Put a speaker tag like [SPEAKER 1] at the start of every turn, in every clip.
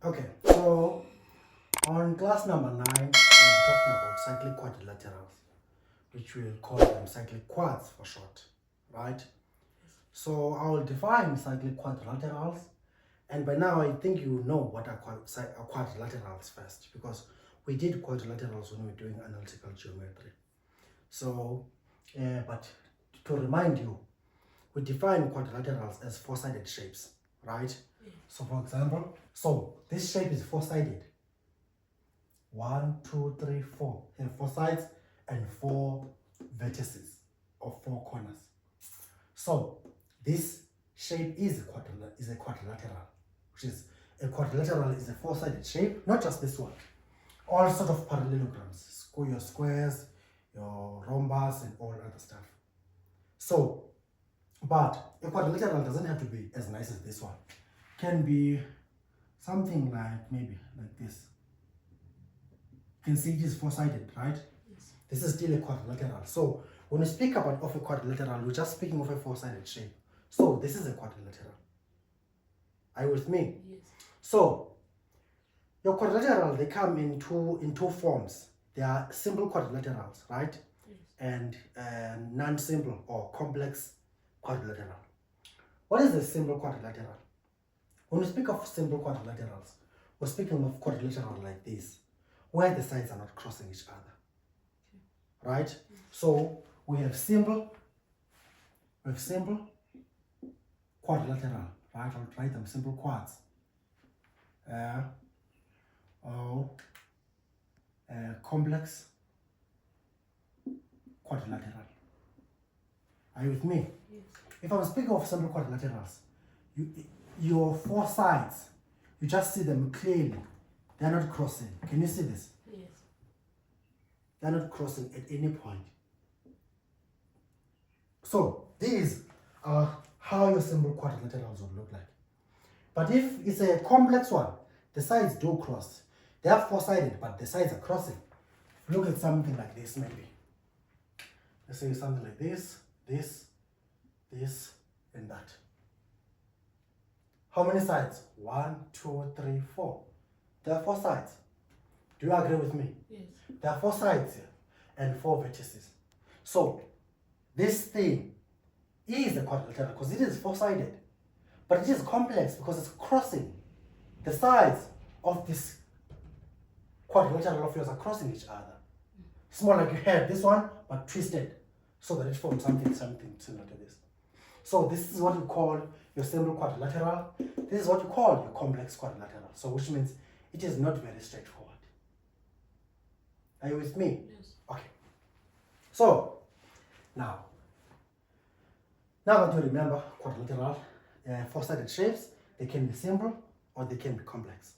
[SPEAKER 1] Okay, so on class number 9, we're talking about cyclic quadrilaterals, which we'll call them cyclic quads for short, right? So I will define cyclic quadrilaterals, and by now I think you know what are quadrilaterals first, because we did quadrilaterals when we were doing analytical geometry. So, but to remind you, we define quadrilaterals as four-sided shapes, right? So for example, this shape is four-sided. 1, 2, 3, 4. And 4 sides and 4 vertices or 4 corners. So this shape is a quadrilateral, which is a quadrilateral is a four-sided shape, not just this one. All sort of parallelograms, your squares, your rhombus, and all other stuff. So, but a quadrilateral doesn't have to be as nice as this one. Can be something like maybe like this. You can see it is four-sided, right? Yes. This is still a quadrilateral. So when we speak about a quadrilateral, we're just speaking of a four-sided shape. So this is a quadrilateral. Are you with me? Yes. So your quadrilateral, they come in two forms. They are simple quadrilaterals, right? Yes. And non-simple or complex quadrilateral. What is a simple quadrilateral? When we speak of simple quadrilaterals, we're speaking of quadrilateral like this, where the sides are not crossing each other. Okay. Right? Yes. So we have simple quadrilateral, right? I'll write them simple quads. Complex quadrilateral. Are you with me? Yes. If I'm speaking of simple quadrilaterals, your four sides, you just see them clearly. They're not crossing. Can you see this? Yes. They're not crossing at any point. So these are how your simple quadrilaterals would look like. But if it's a complex one, the sides do cross. They are four-sided, but the sides are crossing. Look at something like this, maybe. Let's say something like this, this, and that. How many sides? 1, 2, 3, 4. There are 4 sides. Do you agree with me? Yes. There are 4 sides here and 4 vertices. So this thing is a quadrilateral because it is 4-sided, but it is complex because it's crossing. The sides of this quadrilateral of yours are crossing each other. It's more like you have this one but twisted so that it forms something similar to this. So this is what we call your simple quadrilateral. This is what you call your complex quadrilateral. So which means it is not very straightforward. Are you with me? Yes. Okay. So now that you remember quadrilateral, four-sided shapes, they can be simple or they can be complex.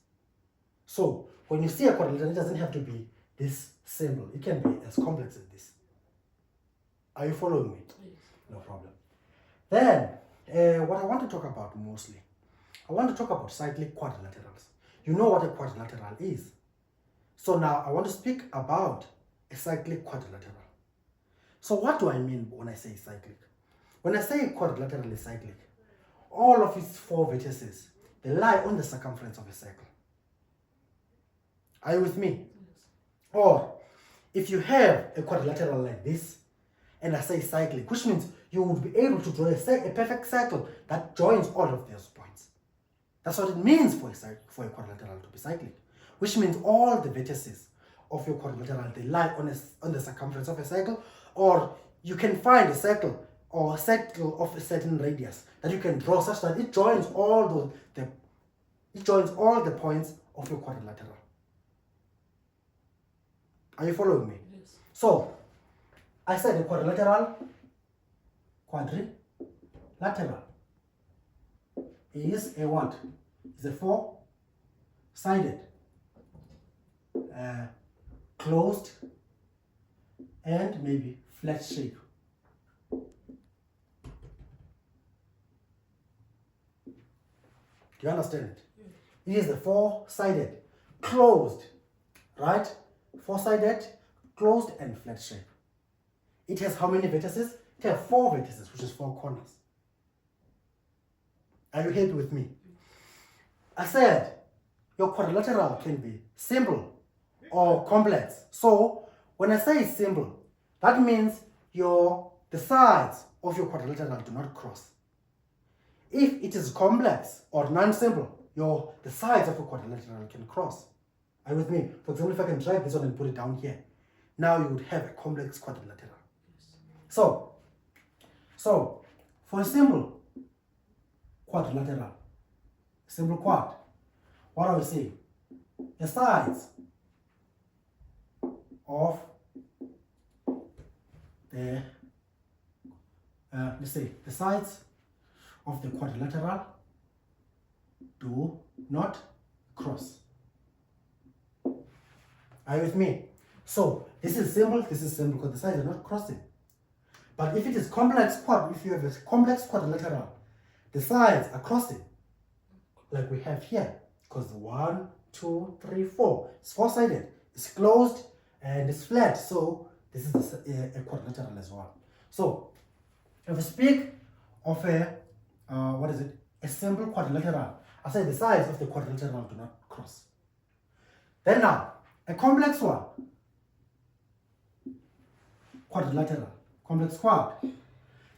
[SPEAKER 1] So when you see a quadrilateral, it doesn't have to be this simple. It can be as complex as this. Are you following me? Yes. No problem. Then, what I want to talk about mostly, I want to talk about cyclic quadrilaterals. You know what a quadrilateral is. So now I want to speak about a cyclic quadrilateral. So what do I mean when I say cyclic? When I say quadrilateral is cyclic, all of its 4 vertices, they lie on the circumference of a circle. Are you with me? Yes. Or if you have a quadrilateral like this, and I say cyclic, which means you would be able to draw a perfect circle that joins all of those points. That's what it means for a quadrilateral to be cyclic, which means all the vertices of your quadrilateral, they lie on the circumference of a circle, or you can find a circle or a circle of a certain radius that you can draw such that it joins all the points of your quadrilateral. Are you following me? Yes. So I said a quadrilateral is a what? Is a 4-sided, closed, and maybe flat shape. Do you understand it? It is a 4-sided, closed, right? 4-sided, closed, and flat shape. It has how many vertices? It has 4 vertices, which is 4 corners. Are you happy with me? I said your quadrilateral can be simple or complex. So when I say simple, that means the sides of your quadrilateral do not cross. If it is complex or non-simple, the sides of your quadrilateral can cross. Are you with me? For example, if I can drag this one and put it down here, now you would have a complex quadrilateral. So for a simple quadrilateral, simple quad, what I will say, the sides of the let's say the sides of the quadrilateral do not cross. Are you with me? So this is simple because the sides are not crossing. But if it is complex quad, if you have a complex quadrilateral, the sides are crossing, like we have here, because 1, 2, 3, 4, it's four-sided, it's closed and it's flat. So this is a quadrilateral as well. So if we speak of a a simple quadrilateral, I say the sides of the quadrilateral do not cross. Then now, a complex one, quadrilateral, complex quad,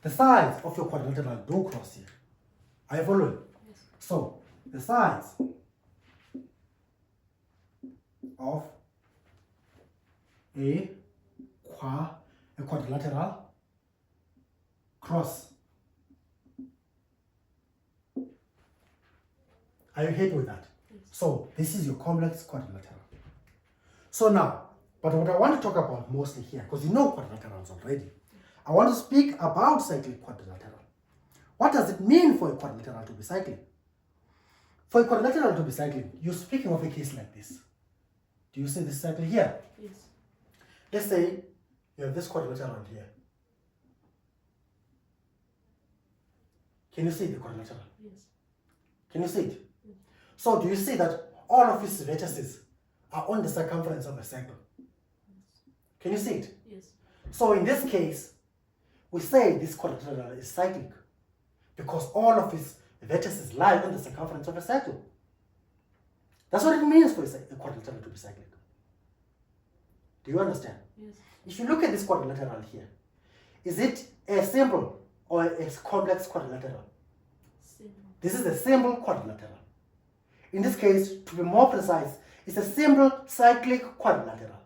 [SPEAKER 1] the sides of your quadrilateral do cross here. Are you following? Yes. So the sides of a quadrilateral cross. Are you happy with that? Yes. So this is your complex quadrilateral. So now, but what I want to talk about mostly here, because you know quadrilaterals already, I want to speak about cyclic quadrilateral. What does it mean for a quadrilateral to be cyclic? For a quadrilateral to be cyclic, you're speaking of a case like this. Do you see this cycle here? Yes. Let's say you have this quadrilateral here. Can you see the quadrilateral? Yes. Can you see it? Yes. So do you see that all of its vertices are on the circumference of a circle? Yes. Can you see it? Yes. So in this case, we say this quadrilateral is cyclic because all of its vertices lie on the circumference of a circle. That's what it means for a quadrilateral to be cyclic. Do you understand? Yes. If you look at this quadrilateral here, is it a simple or a complex quadrilateral? Simple. This is a simple quadrilateral. In this case, to be more precise, it's a simple cyclic quadrilateral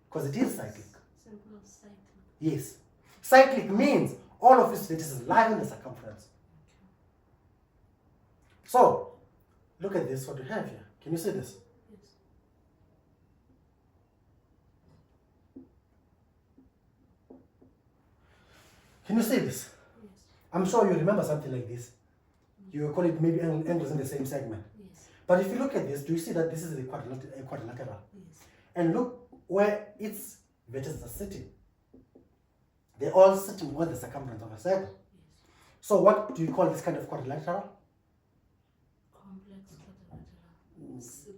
[SPEAKER 1] because it is cyclic. Simple cyclic. Yes. Cyclic means all of its vertices lie on the circumference. Okay. So, look at this, what we have here. Can you see this? Yes. Can you see this? Yes. I'm sure you remember something like this. You call it maybe angles in the same segment. Yes. But if you look at this, do you see that this is a quadrilateral? Yes. And look where its vertices are sitting. They're all sitting on the circumference of a circle. Yes. So what do you call this kind of quadrilateral?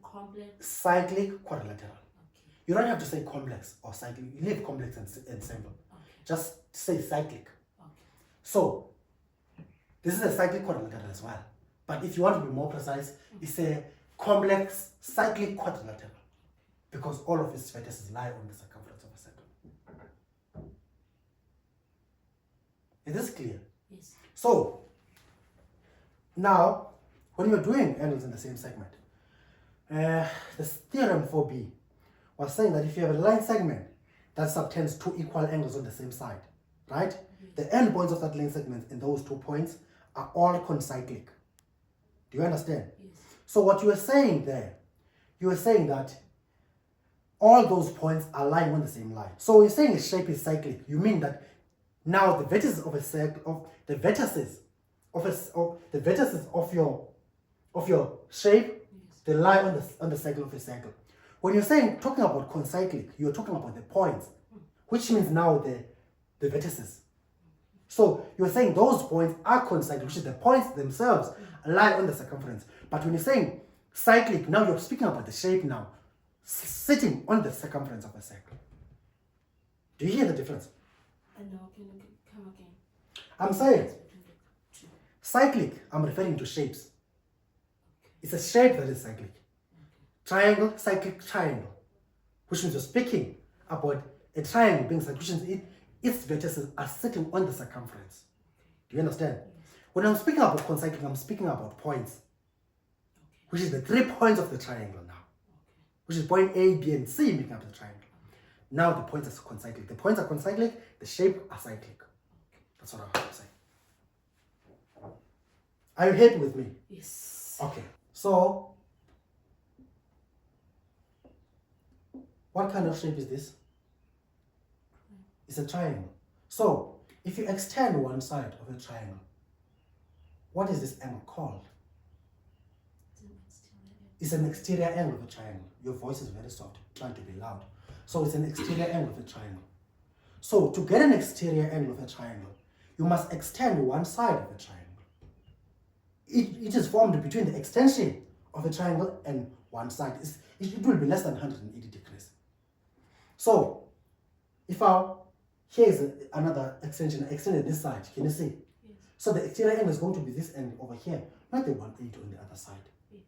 [SPEAKER 1] Complex. Cyclic quadrilateral. Okay. You don't have to say complex or cyclic. You leave complex and simple. Okay. Just say cyclic. Okay. So this is a cyclic quadrilateral as well. But if you want to be more precise, it's a complex cyclic quadrilateral because all of its vertices lie on the circumference of a circle. Is this clear? Yes. So now, when you're doing angles in the same segment, the theorem 4b was saying that if you have a line segment that subtends two equal angles on the same side, right? Yes. The end points of that line segment in those 2 points are all concyclic. Do you understand? Yes. So what you were saying there, you were saying that all those points are lying on the same line. So when you're saying a shape is cyclic, you mean that now the vertices of a circle, the vertices of your shape, they lie on the circle of a circle. When you're talking about concyclic, you're talking about the points, which means now the vertices. So you're saying those points are concyclic, which is the points themselves lie on the circumference. But when you're saying cyclic, now you're speaking about the shape now, sitting on the circumference of a circle. Do you hear the difference?
[SPEAKER 2] No, can you come again?
[SPEAKER 1] I'm saying cyclic, I'm referring to shapes. Okay. It's a shape that is cyclic. Okay. triangle, cyclic triangle, which means you're speaking about a triangle being cyclic, which means its vertices are sitting on the circumference. Do you understand? When I'm speaking about concyclic, I'm speaking about points, which is the 3 points of the triangle now, which is point A, B, and C making up the triangle. Now the points are concyclic. The points are concyclic, the shape are cyclic. That's what I have to say. Are you happy with me?
[SPEAKER 2] Yes.
[SPEAKER 1] Okay. So, what kind of shape is this? It's a triangle. So, if you extend one side of a triangle, what is this angle called? It's an exterior angle of a triangle. Your voice is very soft. Try to be loud. So it's an exterior angle of a triangle. So to get an exterior angle of a triangle, you must extend one side of a triangle. It is formed between the extension of a triangle and one side. It will be less than 180 degrees. So if here is another extension, I extended this side, can you see?
[SPEAKER 2] Yes.
[SPEAKER 1] So the exterior angle is going to be this angle over here, not the 180 on the other side.
[SPEAKER 2] Yes.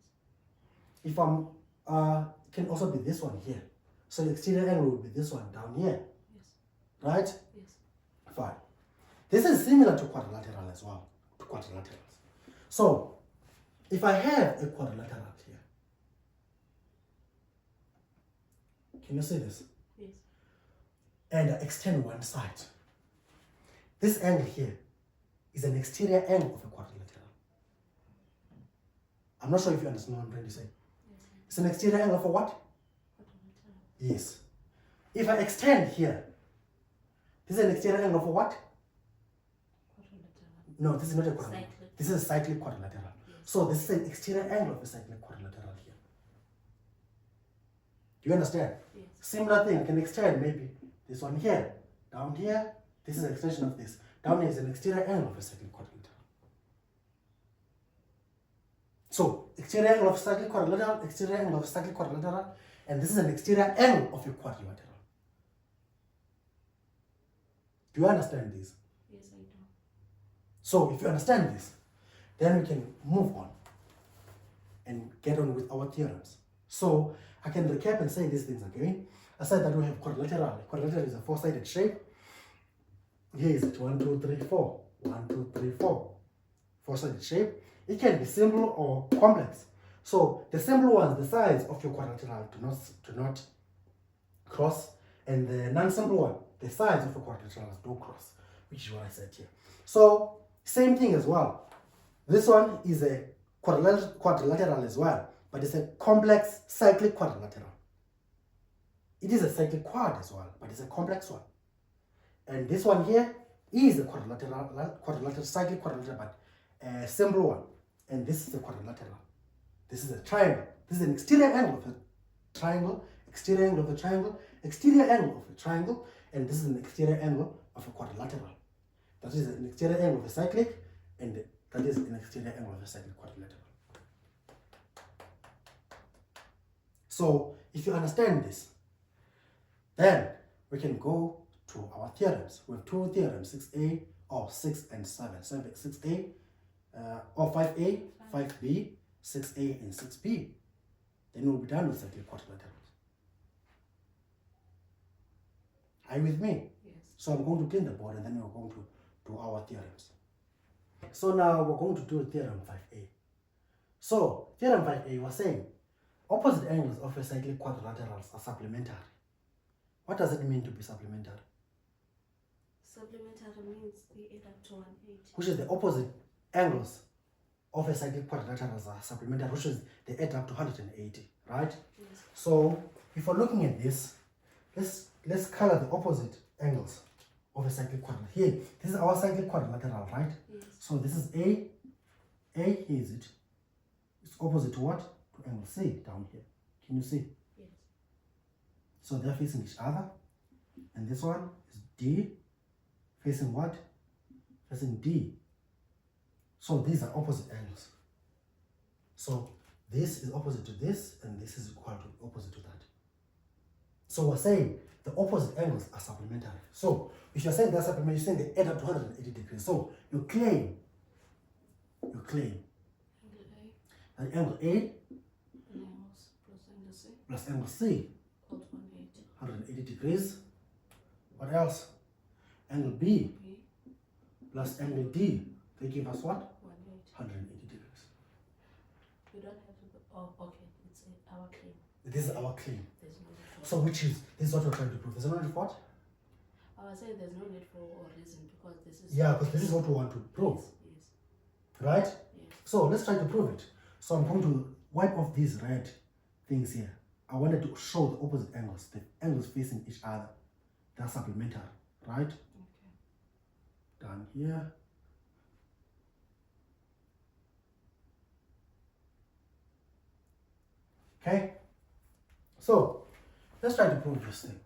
[SPEAKER 1] If can also be this one here. So the exterior angle will be this one down here.
[SPEAKER 2] Yes.
[SPEAKER 1] Right?
[SPEAKER 2] Yes.
[SPEAKER 1] Fine. This is similar to quadrilateral as well. To quadrilaterals. So if I have a quadrilateral here, can you see this?
[SPEAKER 2] Yes.
[SPEAKER 1] And I extend one side. This angle here is an exterior angle of a quadrilateral. I'm not sure if you understand what I'm trying to say.
[SPEAKER 2] Yes.
[SPEAKER 1] It's an exterior angle for what?
[SPEAKER 2] Quadrilateral.
[SPEAKER 1] Yes. If I extend here, this is an exterior angle for what?
[SPEAKER 2] Quadrilateral.
[SPEAKER 1] No, this is not a quadrilateral.
[SPEAKER 2] Cyclic.
[SPEAKER 1] This is a cyclic quadrilateral.
[SPEAKER 2] Yes.
[SPEAKER 1] So this is an exterior angle of a cyclic quadrilateral here. Do you understand?
[SPEAKER 2] Yes.
[SPEAKER 1] Similar thing, I can extend maybe this one here, down here, this is an extension of this. Down here is an exterior angle of a cyclic quadrilateral. So, exterior angle of cyclic quadrilateral, exterior angle of cyclic quadrilateral, and this is an exterior angle of a quadrilateral. Do you understand this?
[SPEAKER 2] Yes, I do.
[SPEAKER 1] So, if you understand this, then we can move on and get on with our theorems. So, I can recap and say these things again. I said that we have quadrilateral. Quadrilateral is a four-sided shape. Here is it 1, 2, 3, 4. 1, 2, 3, 4. Four-sided shape. It can be simple or complex. So the simple ones, the sides of your quadrilateral do not cross, and the non-simple one, the sides of your quadrilaterals do cross, which is what I said here. So same thing as well. This one is a quadrilateral as well, but it's a complex cyclic quadrilateral. It is a cyclic quad as well, but it's a complex one. And this one here is a quadrilateral, cyclic quadrilateral, but a simple one. And this is a quadrilateral. This is a triangle. This is an exterior angle of a triangle, exterior angle of a triangle, exterior angle of a triangle, and this is an exterior angle of a quadrilateral. That is an exterior angle of a cyclic, and that is an exterior angle of a cyclic quadrilateral. So, if you understand this, then we can go to our theorems. We have two theorems, 6a or 6 and 7. 6a or 5a, 5b, 6a and 6b. Then we'll be done with cyclic quadrilaterals. Are you with me?
[SPEAKER 2] Yes.
[SPEAKER 1] So I'm going to clean the board and then we're going to do our theorems. So now we're going to do theorem 5a. So theorem 5a was saying opposite angles of a cyclic quadrilaterals are supplementary. What does it mean to be supplementary?
[SPEAKER 2] Supplementary means they add up to 180.
[SPEAKER 1] Which is the opposite angles of a cyclic quadrilaterals are supplementary, which is they add up to 180, right?
[SPEAKER 2] Yes.
[SPEAKER 1] So if we're looking at this, let's color the opposite angles of a cyclic quadrilateral. Here, this is our cyclic quadrilateral, right?
[SPEAKER 2] Yes.
[SPEAKER 1] So this is A. Here is it. It's opposite to what? To angle C down here. Can you see?
[SPEAKER 2] Yes.
[SPEAKER 1] So they're facing each other. And this one is D facing what? Facing D. So these are opposite angles. So this is opposite to this, and this is equal to opposite to that. So we're saying the opposite angles are supplementary. So if you're saying they're supplementary, you're saying they add up to 180 degrees. So you claim that angle A
[SPEAKER 2] And angles plus Angle C.
[SPEAKER 1] plus angle C,
[SPEAKER 2] Called 180.
[SPEAKER 1] 180 degrees. What else? Angle B
[SPEAKER 2] B.
[SPEAKER 1] plus angle D, they give us what?
[SPEAKER 2] 180.
[SPEAKER 1] 180 degrees.
[SPEAKER 2] We don't have to. Oh, okay. It's our claim.
[SPEAKER 1] This is our claim.
[SPEAKER 2] There's no need for.
[SPEAKER 1] So which is, this is what we're trying to prove. There's no need for what?
[SPEAKER 2] I was saying there's no need for a reason because this is.
[SPEAKER 1] Yeah, because this is what we want to prove.
[SPEAKER 2] Yes.
[SPEAKER 1] Right?
[SPEAKER 2] Yes.
[SPEAKER 1] So let's try to prove it. So I'm going to wipe off these red things here. I wanted to show the opposite angles, the angles facing each other. They're supplementary, right?
[SPEAKER 2] Okay.
[SPEAKER 1] Down here. Okay? So, let's try to prove this thing.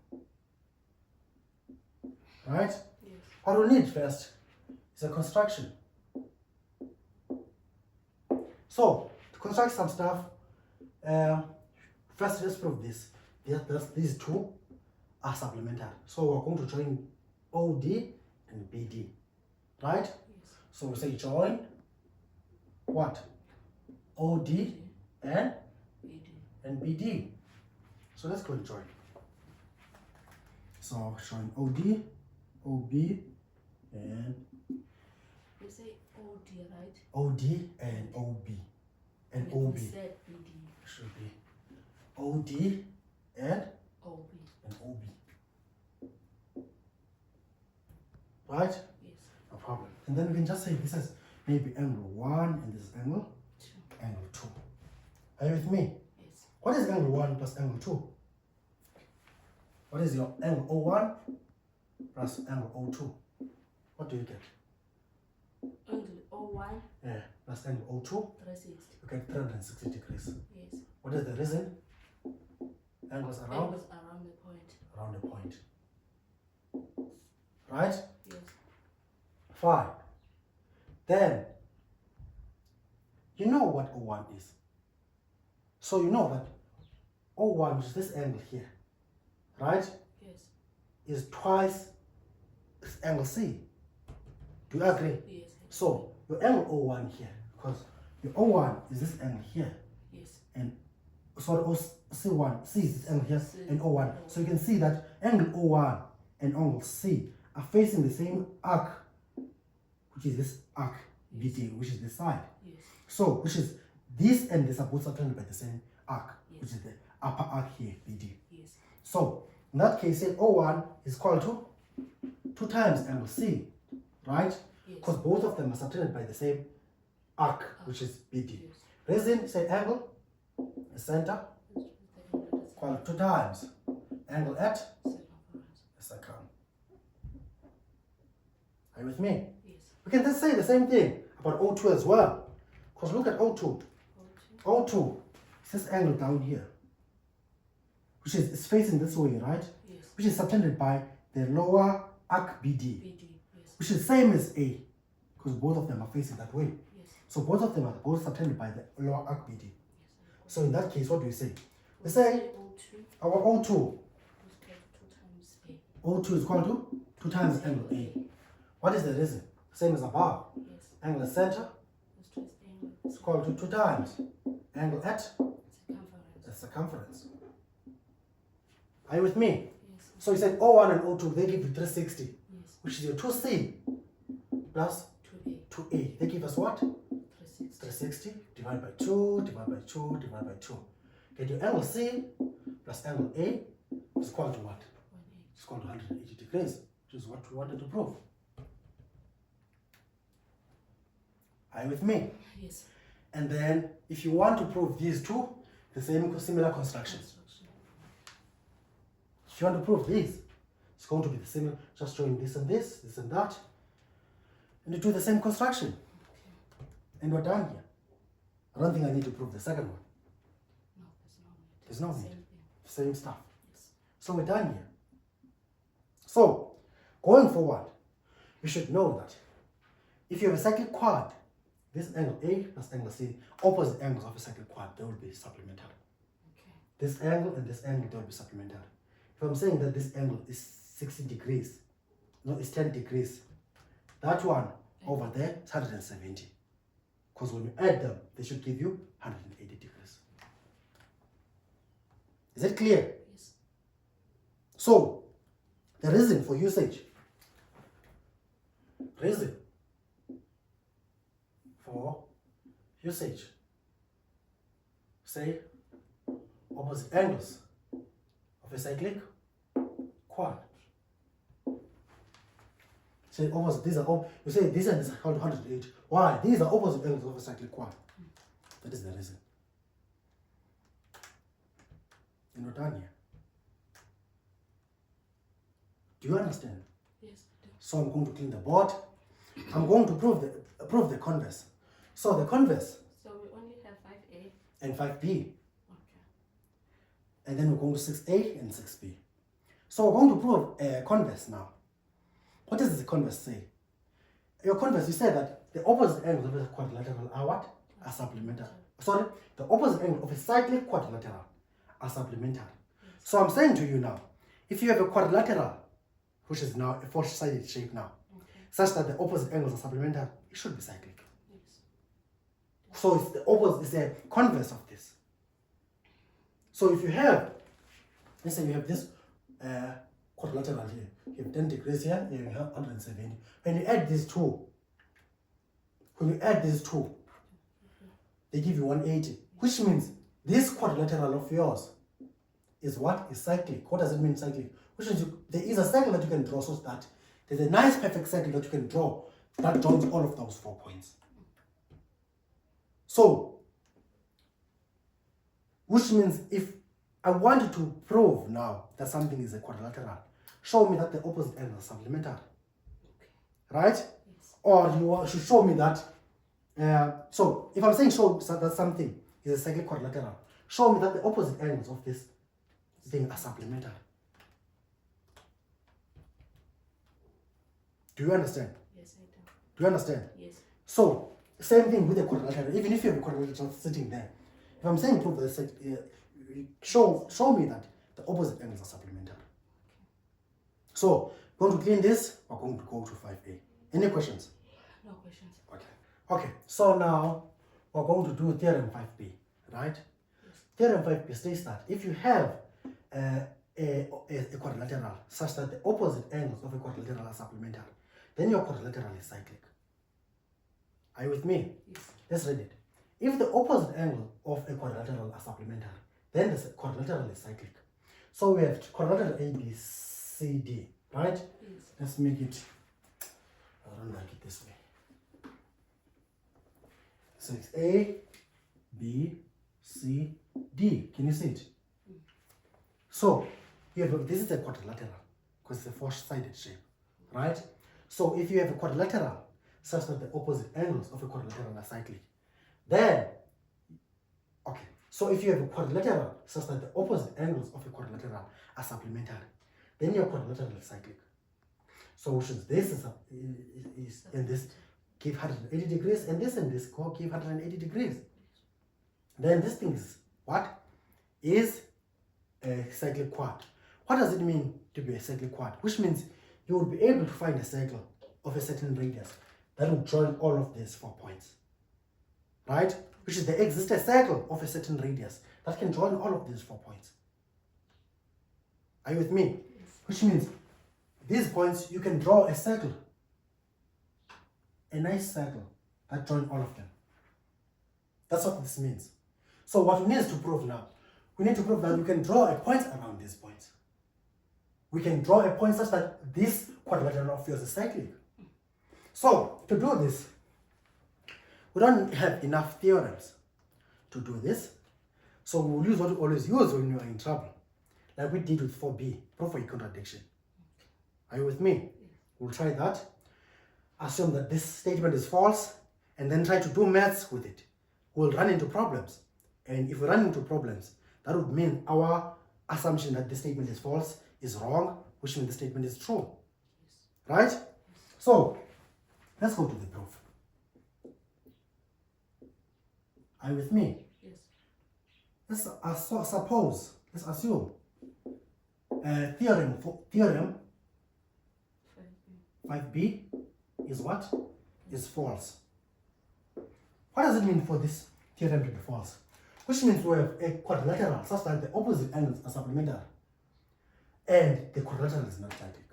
[SPEAKER 1] Right?
[SPEAKER 2] Yes.
[SPEAKER 1] What we need first is a construction. So, to construct some stuff, first let's prove this. These two are supplementary. So we're going to join OD and BD. Right?
[SPEAKER 2] Yes.
[SPEAKER 1] So we say join what? OD and BD. So let's go and join. So join OD, OB, and
[SPEAKER 2] You say OD, right?
[SPEAKER 1] OD and OB. And OB
[SPEAKER 2] We said BD.
[SPEAKER 1] should be OD and
[SPEAKER 2] OB.
[SPEAKER 1] OB. Right?
[SPEAKER 2] Yes.
[SPEAKER 1] No problem. And then we can just say this is maybe angle 1 and this is angle 2. Are you with me?
[SPEAKER 2] Yes.
[SPEAKER 1] What is angle 1 plus angle 2? What is your angle O1 plus angle O2? What do you get?
[SPEAKER 2] Angle O1,
[SPEAKER 1] Yeah, plus angle O2,
[SPEAKER 2] 360.
[SPEAKER 1] you get 360 degrees.
[SPEAKER 2] Yes.
[SPEAKER 1] What is the reason? Angles around?
[SPEAKER 2] Angles around the point.
[SPEAKER 1] Around the point. Right?
[SPEAKER 2] Yes.
[SPEAKER 1] Fine. Then, you know what O1 is. So you know that O1, which is this angle here, right,
[SPEAKER 2] Yes.
[SPEAKER 1] is twice this angle C. Do you agree?
[SPEAKER 2] Yes.
[SPEAKER 1] So your angle O1 here, because your O1 is this angle here,
[SPEAKER 2] Yes.
[SPEAKER 1] and sorry, C1, C is this angle here,
[SPEAKER 2] C.
[SPEAKER 1] and O1. So you can see that angle O1 and angle C are facing the same arc, which is this arc BD, which is this side.
[SPEAKER 2] Yes.
[SPEAKER 1] So, which is this and this are both subtended by the same arc,
[SPEAKER 2] Yes.
[SPEAKER 1] which is the upper arc here, BD.
[SPEAKER 2] Yes.
[SPEAKER 1] So, in that case, say O1 is equal to 2 times angle C, right?
[SPEAKER 2] Yes.
[SPEAKER 1] Because both of them are subtended by the same arc, which is BD.
[SPEAKER 2] Yes.
[SPEAKER 1] Reason, say angle, the center, equal to 2 times angle at
[SPEAKER 2] Circumference.
[SPEAKER 1] the circum. Are you with me?
[SPEAKER 2] Yes.
[SPEAKER 1] We can then say the same thing about O2 as well. Because look at O2.
[SPEAKER 2] O2.
[SPEAKER 1] O2 is this angle down here, which is it's facing this way, right?
[SPEAKER 2] Yes.
[SPEAKER 1] Which is subtended by the lower arc BD,
[SPEAKER 2] BD. Yes.
[SPEAKER 1] which is same as A, because both of them are facing that way.
[SPEAKER 2] Yes.
[SPEAKER 1] So both of them are both subtended by the lower arc BD.
[SPEAKER 2] Yes.
[SPEAKER 1] So in that case, what do we say? We
[SPEAKER 2] We
[SPEAKER 1] say
[SPEAKER 2] O2
[SPEAKER 1] our O2,
[SPEAKER 2] is equal to 2 times A.
[SPEAKER 1] O2 is equal to 2 times angle A. What is the reason? Same as above.
[SPEAKER 2] Yes.
[SPEAKER 1] Angle center
[SPEAKER 2] Let's trace angle.
[SPEAKER 1] is equal to 2 times angle at
[SPEAKER 2] Circumference.
[SPEAKER 1] the circumference. Are you with me?
[SPEAKER 2] Yes.
[SPEAKER 1] So you said O1 and O2, they give you 360,
[SPEAKER 2] Yes.
[SPEAKER 1] which is your 2C plus
[SPEAKER 2] 2A.
[SPEAKER 1] 2A. They give us what?
[SPEAKER 2] 360.
[SPEAKER 1] 360 divided by 2, divided by 2, divided by 2. Get your angle C plus angle A is equal to what?
[SPEAKER 2] 180.
[SPEAKER 1] It's equal to 180 degrees, which is what we wanted to prove. Are you with me?
[SPEAKER 2] Yes.
[SPEAKER 1] And then, if you want to prove these two, the same similar construction.
[SPEAKER 2] Construction.
[SPEAKER 1] If you want to prove these, it's going to be the same, just showing this and this and that, and you do the same construction.
[SPEAKER 2] Okay.
[SPEAKER 1] And we're done here. I don't think I need to prove the second one.
[SPEAKER 2] No,
[SPEAKER 1] There's no need.
[SPEAKER 2] Same thing.
[SPEAKER 1] Same stuff.
[SPEAKER 2] Yes.
[SPEAKER 1] So we're done here. So, going forward, you should know that if you have a cyclic quad, this angle A plus angle C, opposite angles of a cyclic quad, they will be supplementary.
[SPEAKER 2] Okay.
[SPEAKER 1] This angle and this angle, they will be supplementary. If I'm saying that this angle is 60 degrees, no, it's 10 degrees, that one over there is 170. Because when you add them, they should give you 180 degrees. Is it clear?
[SPEAKER 2] Yes.
[SPEAKER 1] So, the reason for usage. Reason for usage. Say opposite angles of a cyclic quad. Say opposite, these are you say this and this are 108. Why? These are opposite angles of a cyclic quad. That is the reason. And we're done here. Do you understand?
[SPEAKER 2] Yes, I do.
[SPEAKER 1] So I'm going to clean the board. I'm going to prove the converse. So the converse
[SPEAKER 2] So we only have 5A.
[SPEAKER 1] and 5b,
[SPEAKER 2] Okay.
[SPEAKER 1] and then we're going to 6a and 6b. So we're going to prove a converse now. What does the converse say? Your converse, you said that the opposite angles of a quadrilateral are what? Are supplementary. Sorry, the opposite angle of a cyclic quadrilateral are supplementary.
[SPEAKER 2] Yes.
[SPEAKER 1] So I'm saying to you now, if you have a quadrilateral, which is now a four-sided shape now,
[SPEAKER 2] Okay.
[SPEAKER 1] such that the opposite angles are supplementary, it should be cyclic.
[SPEAKER 2] Yes.
[SPEAKER 1] So it's the opposite, it's the converse of this. So if you have, let's say you have this quadrilateral here, you have 10 degrees here, you have 170. When you add these two, they give you 180, which means this quadrilateral of yours is what? Is cyclic. What does it mean, cyclic? Which means there is a cycle that you can draw, so that there's a nice perfect cycle that you can draw that joins all of those 4 points. So, which means if I wanted to prove now that something is a quadrilateral, show me that the opposite angles are supplementary.
[SPEAKER 2] Okay.
[SPEAKER 1] Right?
[SPEAKER 2] Yes.
[SPEAKER 1] Or you should show me that, so if I'm saying show that something is a cyclic quadrilateral, show me that the opposite angles of this thing are supplementary. Do you understand?
[SPEAKER 2] Yes, I do.
[SPEAKER 1] Do you understand?
[SPEAKER 2] Yes.
[SPEAKER 1] So, same thing with a quadrilateral. Even if you have a quadrilateral sitting there, if I'm saying prove that, show me that the opposite angles are supplementary. So, going to clean this, we're going to go to 5a. Any questions?
[SPEAKER 2] No questions.
[SPEAKER 1] Okay. Okay, so now we're going to do theorem 5b, right?
[SPEAKER 2] Yes.
[SPEAKER 1] Theorem 5b states that if you have a quadrilateral such that the opposite angles of a quadrilateral are supplementary, then your quadrilateral is cyclic. Are you with me?
[SPEAKER 2] Yes.
[SPEAKER 1] Let's read it. If the opposite angle of a quadrilateral are supplementary, then the quadrilateral is cyclic. So we have quadrilateral ABCD, right?
[SPEAKER 2] Yes.
[SPEAKER 1] Let's make it, I don't like it this way. So it's A, B, C, D. Can you see it? So you have this is a quadrilateral because it's a four-sided shape, right? So if you have a quadrilateral such that the opposite angles of a quadrilateral are cyclic, then, okay, so if you have a quadrilateral such that the opposite angles of a quadrilateral are supplementary, then your quadrilateral is cyclic. So which is this is and this give 180 degrees, and this give 180 degrees. Then this thing is what? Is a cyclic quad. What does it mean to be a cyclic quad? Which means you will be able to find a circle of a certain radius that will join all of these 4 points. Right? Which is there exists a circle of a certain radius that can join all of these 4 points. Are you with me?
[SPEAKER 2] Yes.
[SPEAKER 1] Which means these points you can draw a circle. A nice circle that join all of them. That's what this means. So what we need to prove now, we need to prove that we can draw a point around these points. We can draw a point such that this quadrilateral of yours is cyclic. So to do this, we don't have enough theorems to do this. So we'll use what we always use when you are in trouble. Like we did with 4b, proof for a contradiction. Are you with me? We'll try that. Assume that this statement is false, and then try to do maths with it. We'll run into problems. And if we run into problems, that would mean our assumption that this statement is false is wrong, which means the statement is true.
[SPEAKER 2] Yes.
[SPEAKER 1] Right? So, let's go to the proof. Are you with me?
[SPEAKER 2] Yes.
[SPEAKER 1] Let's assume theorem 5b is what? Is false. What does it mean for this theorem to be false? which means we have a quadrilateral such that the opposite angles are supplementary and the quadrilateral is not cyclic.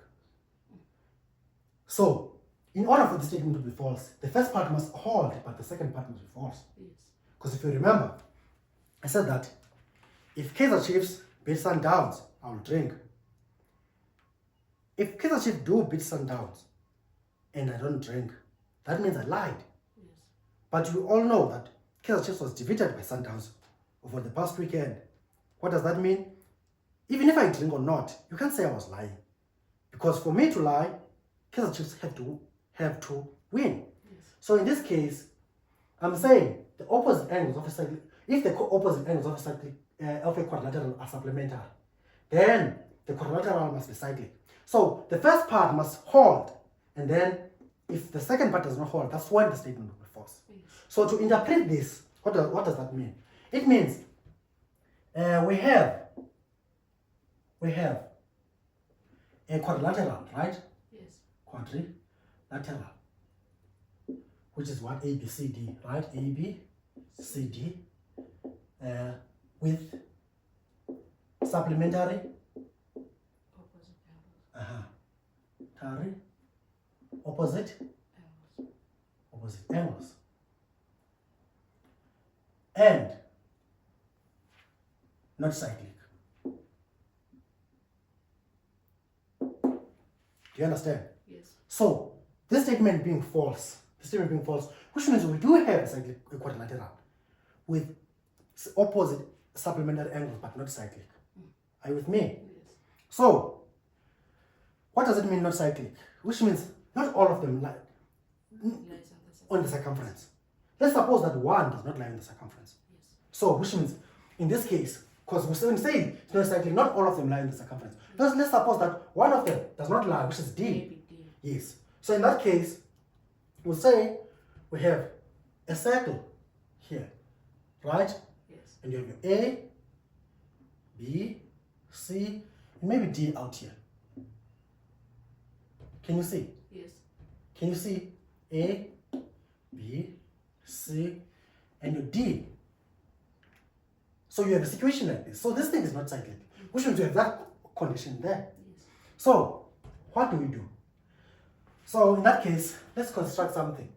[SPEAKER 1] So, in order for this statement to be false, the first part must hold, but the second part must be false.
[SPEAKER 2] Yes.
[SPEAKER 1] Because if you remember, I said that if Kaiser Chiefs beat Sundowns, I will drink. If Kaiser Chiefs do beat Sundowns and I don't drink, that means I lied.
[SPEAKER 2] Yes.
[SPEAKER 1] But you all know that Kaiser Chiefs was defeated by Sundowns over the past weekend. What does that mean? Even if I drink or not, you can't say I was lying. Because for me to lie, Kaiser Chiefs have to win.
[SPEAKER 2] Yes.
[SPEAKER 1] So in this case, I'm saying the opposite angles of a cyclic, if the opposite angles of a cyclic of a quadrilateral are supplementary, then the quadrilateral must be cyclic. So the first part must hold, and then if the second part does not hold, that's when the statement will be false.
[SPEAKER 2] Yes.
[SPEAKER 1] So to interpret this, what does that mean? It means we have a quadrilateral, right?
[SPEAKER 2] Yes.
[SPEAKER 1] Quadrilateral, which is what? A, B, C, D, right? A, B, C, D, with supplementary
[SPEAKER 2] Opposite angles.
[SPEAKER 1] opposite
[SPEAKER 2] Angles.
[SPEAKER 1] angles, and not cyclic. Do you understand?
[SPEAKER 2] Yes.
[SPEAKER 1] So this statement being false, which means we do have a cyclic quadrilateral with opposite supplementary angles but not cyclic. Are you with me?
[SPEAKER 2] Yes.
[SPEAKER 1] So what does it mean not cyclic? Which means not all of them lie
[SPEAKER 2] Lies
[SPEAKER 1] on the circumference. Let's suppose that one does not lie on the circumference.
[SPEAKER 2] Yes.
[SPEAKER 1] So which means in this case, because we say it's not cyclic, not all of them lie in the circumference. Let's suppose that one of them does not lie, which is D.
[SPEAKER 2] Maybe D.
[SPEAKER 1] Yes. So in that case, we'll say we have a circle here, right?
[SPEAKER 2] Yes.
[SPEAKER 1] And you have your A, B, C, and maybe D out here. Can you see?
[SPEAKER 2] Yes.
[SPEAKER 1] Can you see A, B, C, and your D? So you have a situation like this. So this thing is not cyclic, which means you have that condition there.
[SPEAKER 2] Yes.
[SPEAKER 1] So what do we do? So in that case, let's construct something.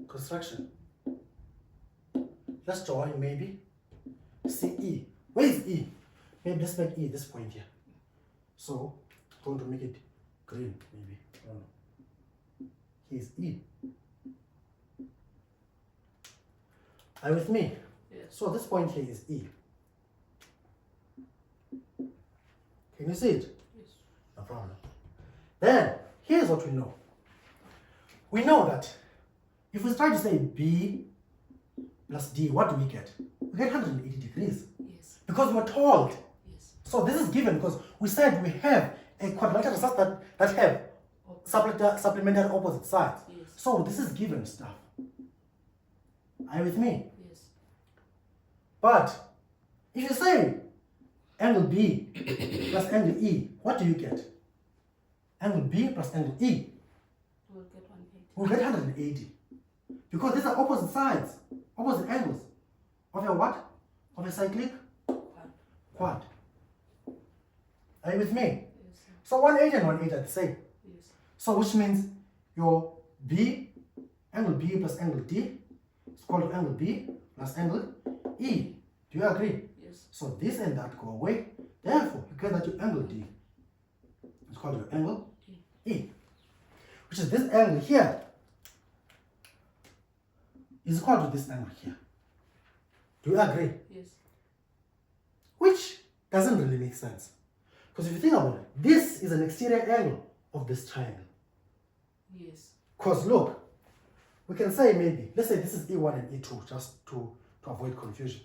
[SPEAKER 1] Construction. Let's join maybe CE. Where is E? Maybe let's make E this point here. So I'm going to make it green maybe. I don't know. Here's E. Are you with me?
[SPEAKER 2] Yes.
[SPEAKER 1] So this point here is E. Can you see it?
[SPEAKER 2] Yes.
[SPEAKER 1] No problem. Then, here's what we know. We know that if we try to say B plus D, what do we get? We get 180 degrees.
[SPEAKER 2] Yes.
[SPEAKER 1] Because we're told.
[SPEAKER 2] Yes.
[SPEAKER 1] So this is given because we said we have a quadrilateral such that have supplementary opposite sides.
[SPEAKER 2] Yes.
[SPEAKER 1] So this is given stuff. Are you with me?
[SPEAKER 2] Yes.
[SPEAKER 1] But if you say angle B plus angle E, what do you get? Angle B plus angle E.
[SPEAKER 2] We'll get 180.
[SPEAKER 1] We'll get 180. Because these are opposite sides, opposite angles of a what? Of a cyclic quad. Are you with me?
[SPEAKER 2] Yes.
[SPEAKER 1] So 180 and 180 are the same.
[SPEAKER 2] Yes.
[SPEAKER 1] So which means your B, angle B plus angle D is equal to angle B plus angle E. Do you agree?
[SPEAKER 2] Yes.
[SPEAKER 1] So this and that go away. Therefore, you get that your angle D is called your angle E. Which is this angle here is equal to this angle here. Do you agree?
[SPEAKER 2] Yes.
[SPEAKER 1] Which doesn't really make sense. Because if you think about it, this is an exterior angle of this triangle.
[SPEAKER 2] Yes.
[SPEAKER 1] Because look, we can say maybe, let's say this is E1 and E2 just to avoid confusion.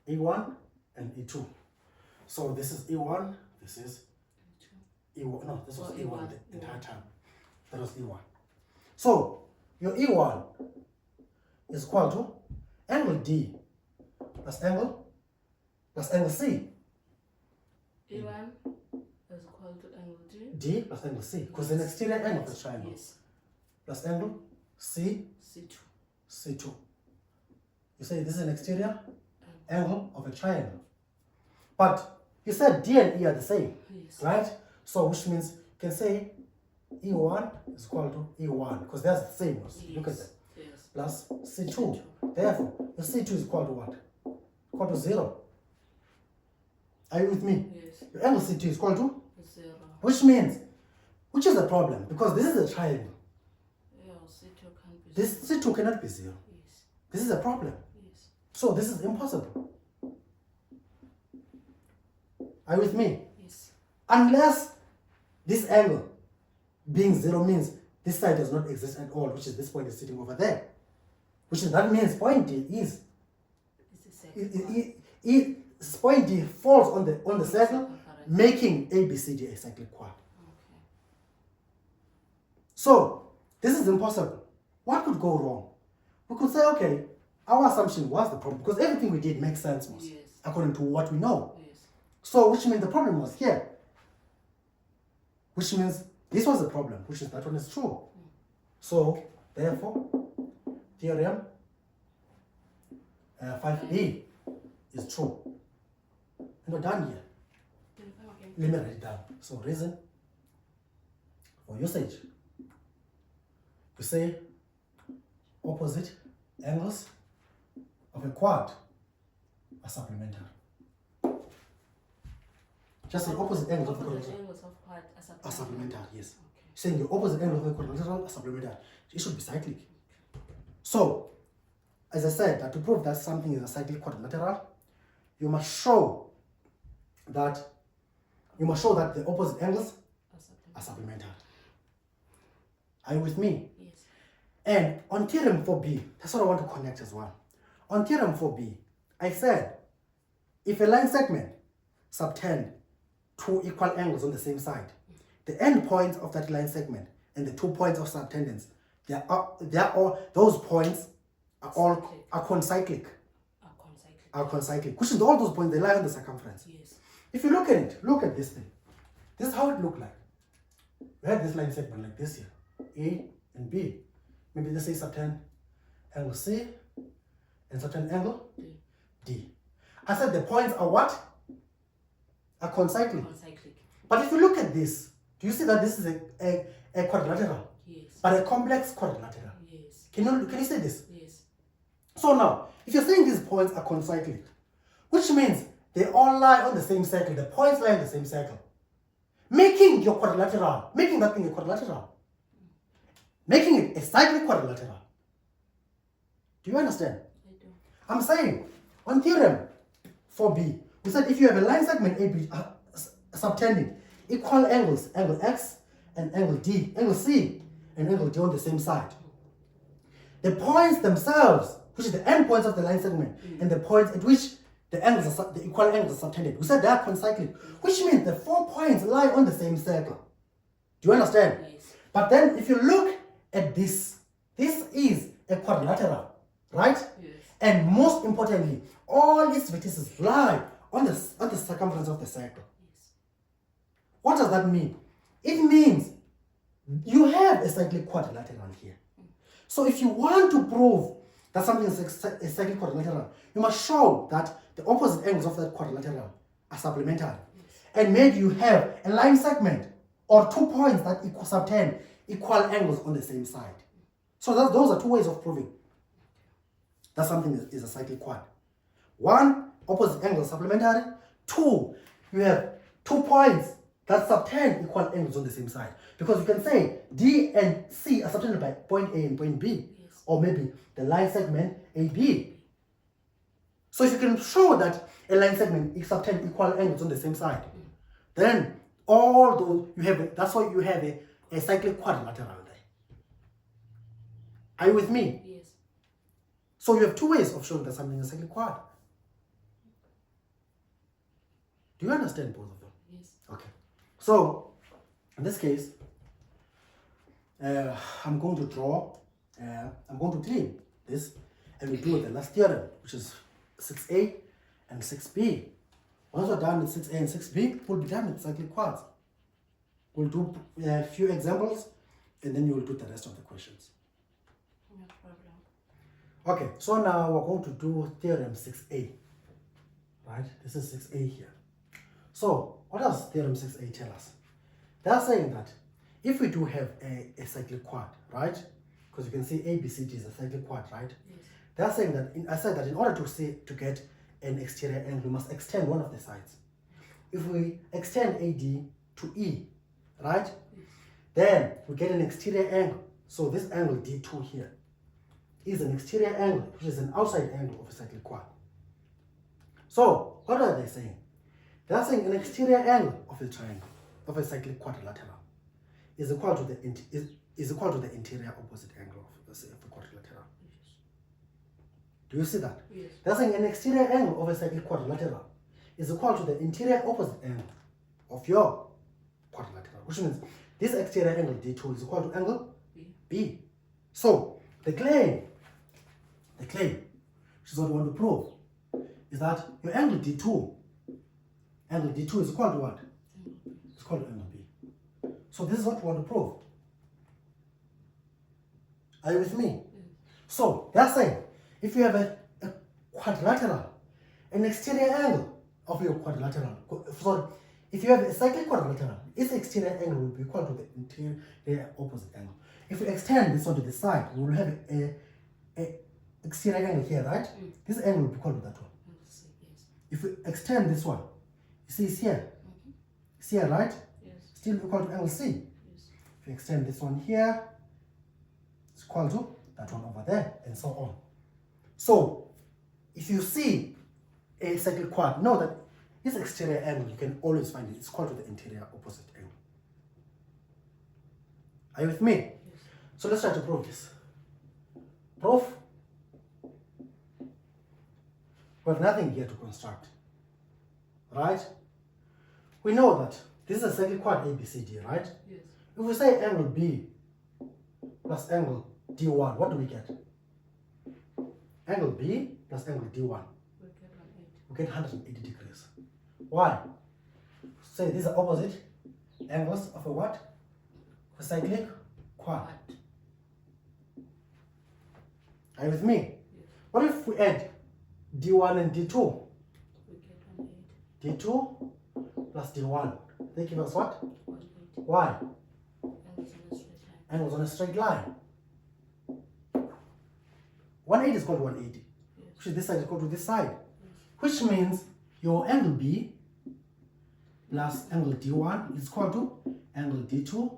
[SPEAKER 1] E1 and E2. So this is E1, this is E1. No, this was E1 the entire time. That was E1. So your E1 is equal to angle D plus angle C.
[SPEAKER 2] A1 is equal to angle D.
[SPEAKER 1] D plus angle C, because it's an exterior angle of the triangle.
[SPEAKER 2] Yes.
[SPEAKER 1] Plus angle C,
[SPEAKER 2] C2.
[SPEAKER 1] C2 You say this is an exterior angle of a triangle. But you said D and E are the same,
[SPEAKER 2] Yes.
[SPEAKER 1] right? So which means you can say E1 is equal to E1 because that's the same. Look at that.
[SPEAKER 2] Yes.
[SPEAKER 1] Plus C2. Therefore, the C2 is equal to what? Equal to 0. Are you with me?
[SPEAKER 2] Yes.
[SPEAKER 1] Your angle C2 is equal to?
[SPEAKER 2] 0.
[SPEAKER 1] Which means, which is the problem? Because this is a triangle.
[SPEAKER 2] Yeah, C2 can't be
[SPEAKER 1] This
[SPEAKER 2] 0.
[SPEAKER 1] C2 cannot be 0.
[SPEAKER 2] Yes.
[SPEAKER 1] This is a problem.
[SPEAKER 2] Yes.
[SPEAKER 1] So this is impossible. Are you with me?
[SPEAKER 2] Yes.
[SPEAKER 1] Unless this angle being 0 means this side does not exist at all, which is this point is sitting over there. Which is, that means point D is point D falls on the circle, making ABCD a cyclic quad.
[SPEAKER 2] Okay.
[SPEAKER 1] So this is impossible. What could go wrong? We could say, okay, our assumption was the problem because everything we did makes sense,
[SPEAKER 2] Yes.
[SPEAKER 1] according to what we know.
[SPEAKER 2] Yes.
[SPEAKER 1] So which means the problem was here. Which means this was the problem, which is that one is true. So therefore, theorem 5a is true. And we're done here.
[SPEAKER 2] Can you come again?
[SPEAKER 1] Let me write it down. So reason for usage. You say opposite angles of a quad are supplementary. Just say opposite angles of the quadrilateral
[SPEAKER 2] angles of quad
[SPEAKER 1] are supplementary, yes.
[SPEAKER 2] Okay.
[SPEAKER 1] Saying the opposite angles of the quadrilateral are supplementary. It should be cyclic. So, as I said, that to prove that something is a cyclic quadrilateral, you must show that the opposite angles are supplementary. Are you with me?
[SPEAKER 2] Yes.
[SPEAKER 1] And on theorem 4b, that's what I want to connect as well. On theorem 4b, I said if a line segment subtend two equal angles on the same side, the end points of that line segment and the 2 points of subtendence, those points are concyclic. Are concyclic. Which is all those points, they lie on the circumference.
[SPEAKER 2] Yes.
[SPEAKER 1] If you look at it, look at this thing. This is how it looked like. We had this line segment like this here, A and B. Maybe let's say subtend angle C and subtend angle D. I said the points are what? Are concyclic. But if you look at this, do you see that this is a quadrilateral?
[SPEAKER 2] Yes.
[SPEAKER 1] But a complex quadrilateral.
[SPEAKER 2] Yes.
[SPEAKER 1] Can you see this?
[SPEAKER 2] Yes.
[SPEAKER 1] So now, if you're saying these points are concyclic, which means they all lie on the same circle, the points lie on the same circle, making your quadrilateral, making that thing a quadrilateral, making it a cyclic quadrilateral. Do you understand?
[SPEAKER 2] I do.
[SPEAKER 1] I'm saying, on theorem 4b, we said if you have a line segment AB subtending equal angles, angle X and angle D, angle C and angle D on the same side, the points themselves, which is the end points of the line segment, and the points at which the equal angles are subtended, we said they are concyclic, which means the 4 points lie on the same circle. Do you understand?
[SPEAKER 2] Yes.
[SPEAKER 1] But then if you look at this is a quadrilateral, right?
[SPEAKER 2] Yes.
[SPEAKER 1] And most importantly, all its vertices lie on the circumference of the circle.
[SPEAKER 2] Yes.
[SPEAKER 1] What does that mean? It means you have a cyclic quadrilateral here. So if you want to prove that something is a cyclic quadrilateral, you must show that the opposite angles of that quadrilateral are supplementary.
[SPEAKER 2] Yes.
[SPEAKER 1] And maybe you have a line segment or 2 points that subtend equal angles on the same side. So those are 2 ways of proving that something is a cyclic quad. 1, opposite angles supplementary. 2, you have 2 points that subtend equal angles on the same side. Because you can say D and C are subtended by point A and point B.
[SPEAKER 2] Yes.
[SPEAKER 1] Or maybe the line segment AB. So if you can show that a line segment is subtend equal angles on the same side, then all those that's why you have a cyclic quadrilateral there. Are you with me?
[SPEAKER 2] Yes.
[SPEAKER 1] So you have 2 ways of showing that something is a cyclic quad. Do you understand both of them?
[SPEAKER 2] Yes.
[SPEAKER 1] Okay. So in this case, I'm going to draw, I'm going to clean this and we'll do the last theorem, which is 6a and 6b. Once we're done with 6a and 6b, we'll be done with cyclic quads. We'll do a few examples and then you will do the rest of the questions.
[SPEAKER 2] No problem.
[SPEAKER 1] Okay, so now we're going to do theorem 6a, right? This is 6a here. So what does theorem 6a tell us? They're saying that if we do have a cyclic quad, right? Because you can see ABCD is a cyclic quad, right?
[SPEAKER 2] Yes.
[SPEAKER 1] They're saying that I said that in order to get an exterior angle, we must extend one of the sides. If we extend AD to E, right?
[SPEAKER 2] Yes.
[SPEAKER 1] Then we get an exterior angle. So this angle D2 here is an exterior angle, which is an outside angle of a cyclic quad. So what are they saying? They're saying an exterior angle of a triangle, of a cyclic quadrilateral, is equal to the interior opposite angle of a quadrilateral.
[SPEAKER 2] Yes.
[SPEAKER 1] Do you see that?
[SPEAKER 2] Yes.
[SPEAKER 1] They're saying an exterior angle of a cyclic quadrilateral is equal to the interior opposite angle of your quadrilateral, which means this exterior angle D2 is equal to angle B. So the claim, which is what we want to prove, is that your angle D2 is equal to what? It's equal to angle B. So this is what we want to prove. Are you with me?
[SPEAKER 2] Yes.
[SPEAKER 1] So they're saying if you have a quadrilateral, an exterior angle of your quadrilateral, sorry, if you have a cyclic quadrilateral, its exterior angle will be equal to the interior opposite angle. If we extend this onto the side, we will have a exterior angle here, right? This angle will be equal to that one.
[SPEAKER 2] Yes.
[SPEAKER 1] If we extend this one, you see it's here. It's here, right?
[SPEAKER 2] Yes.
[SPEAKER 1] Still equal to angle C.
[SPEAKER 2] Yes.
[SPEAKER 1] If we extend this one here, it's equal to that one over there, and so on. So, if you see a cyclic quad, know that this exterior angle, you can always find it. It's equal to the interior opposite angle. Are you with me?
[SPEAKER 2] Yes.
[SPEAKER 1] So let's try to prove this. Proof. We have nothing here to construct. Right? We know that this is a cyclic quad ABCD, right?
[SPEAKER 2] Yes.
[SPEAKER 1] If we say angle B plus angle D1, what do we get? Angle B plus angle D1. We get 180 degrees. Why? Say these are opposite angles of a what? A cyclic quad. Are you with me?
[SPEAKER 2] Yes.
[SPEAKER 1] What if we add D1 and D2?
[SPEAKER 2] We get 180.
[SPEAKER 1] D2 plus D1. They give us what?
[SPEAKER 2] 180.
[SPEAKER 1] Why?
[SPEAKER 2] Angles on a straight line.
[SPEAKER 1] Angles on a straight line. 180 is equal to 180.
[SPEAKER 2] Yes.
[SPEAKER 1] Which is this side is equal to this side.
[SPEAKER 2] Yes.
[SPEAKER 1] Which means your angle B plus angle D1 is equal to angle D2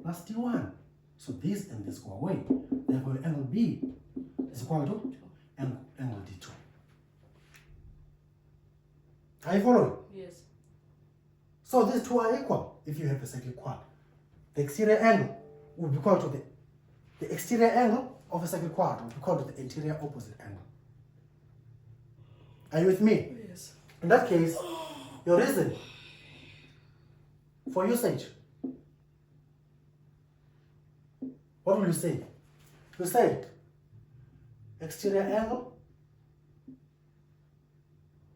[SPEAKER 1] plus D1. So this and this go away. Therefore, angle B is equal to angle D2. Are you following?
[SPEAKER 2] Yes.
[SPEAKER 1] So these two are equal if you have a cyclic quad. The exterior angle will be equal to the exterior angle of a cyclic quad will be equal to the interior opposite angle. Are you with me?
[SPEAKER 2] Yes.
[SPEAKER 1] In that case, your reason for usage, what will you say? You say exterior angle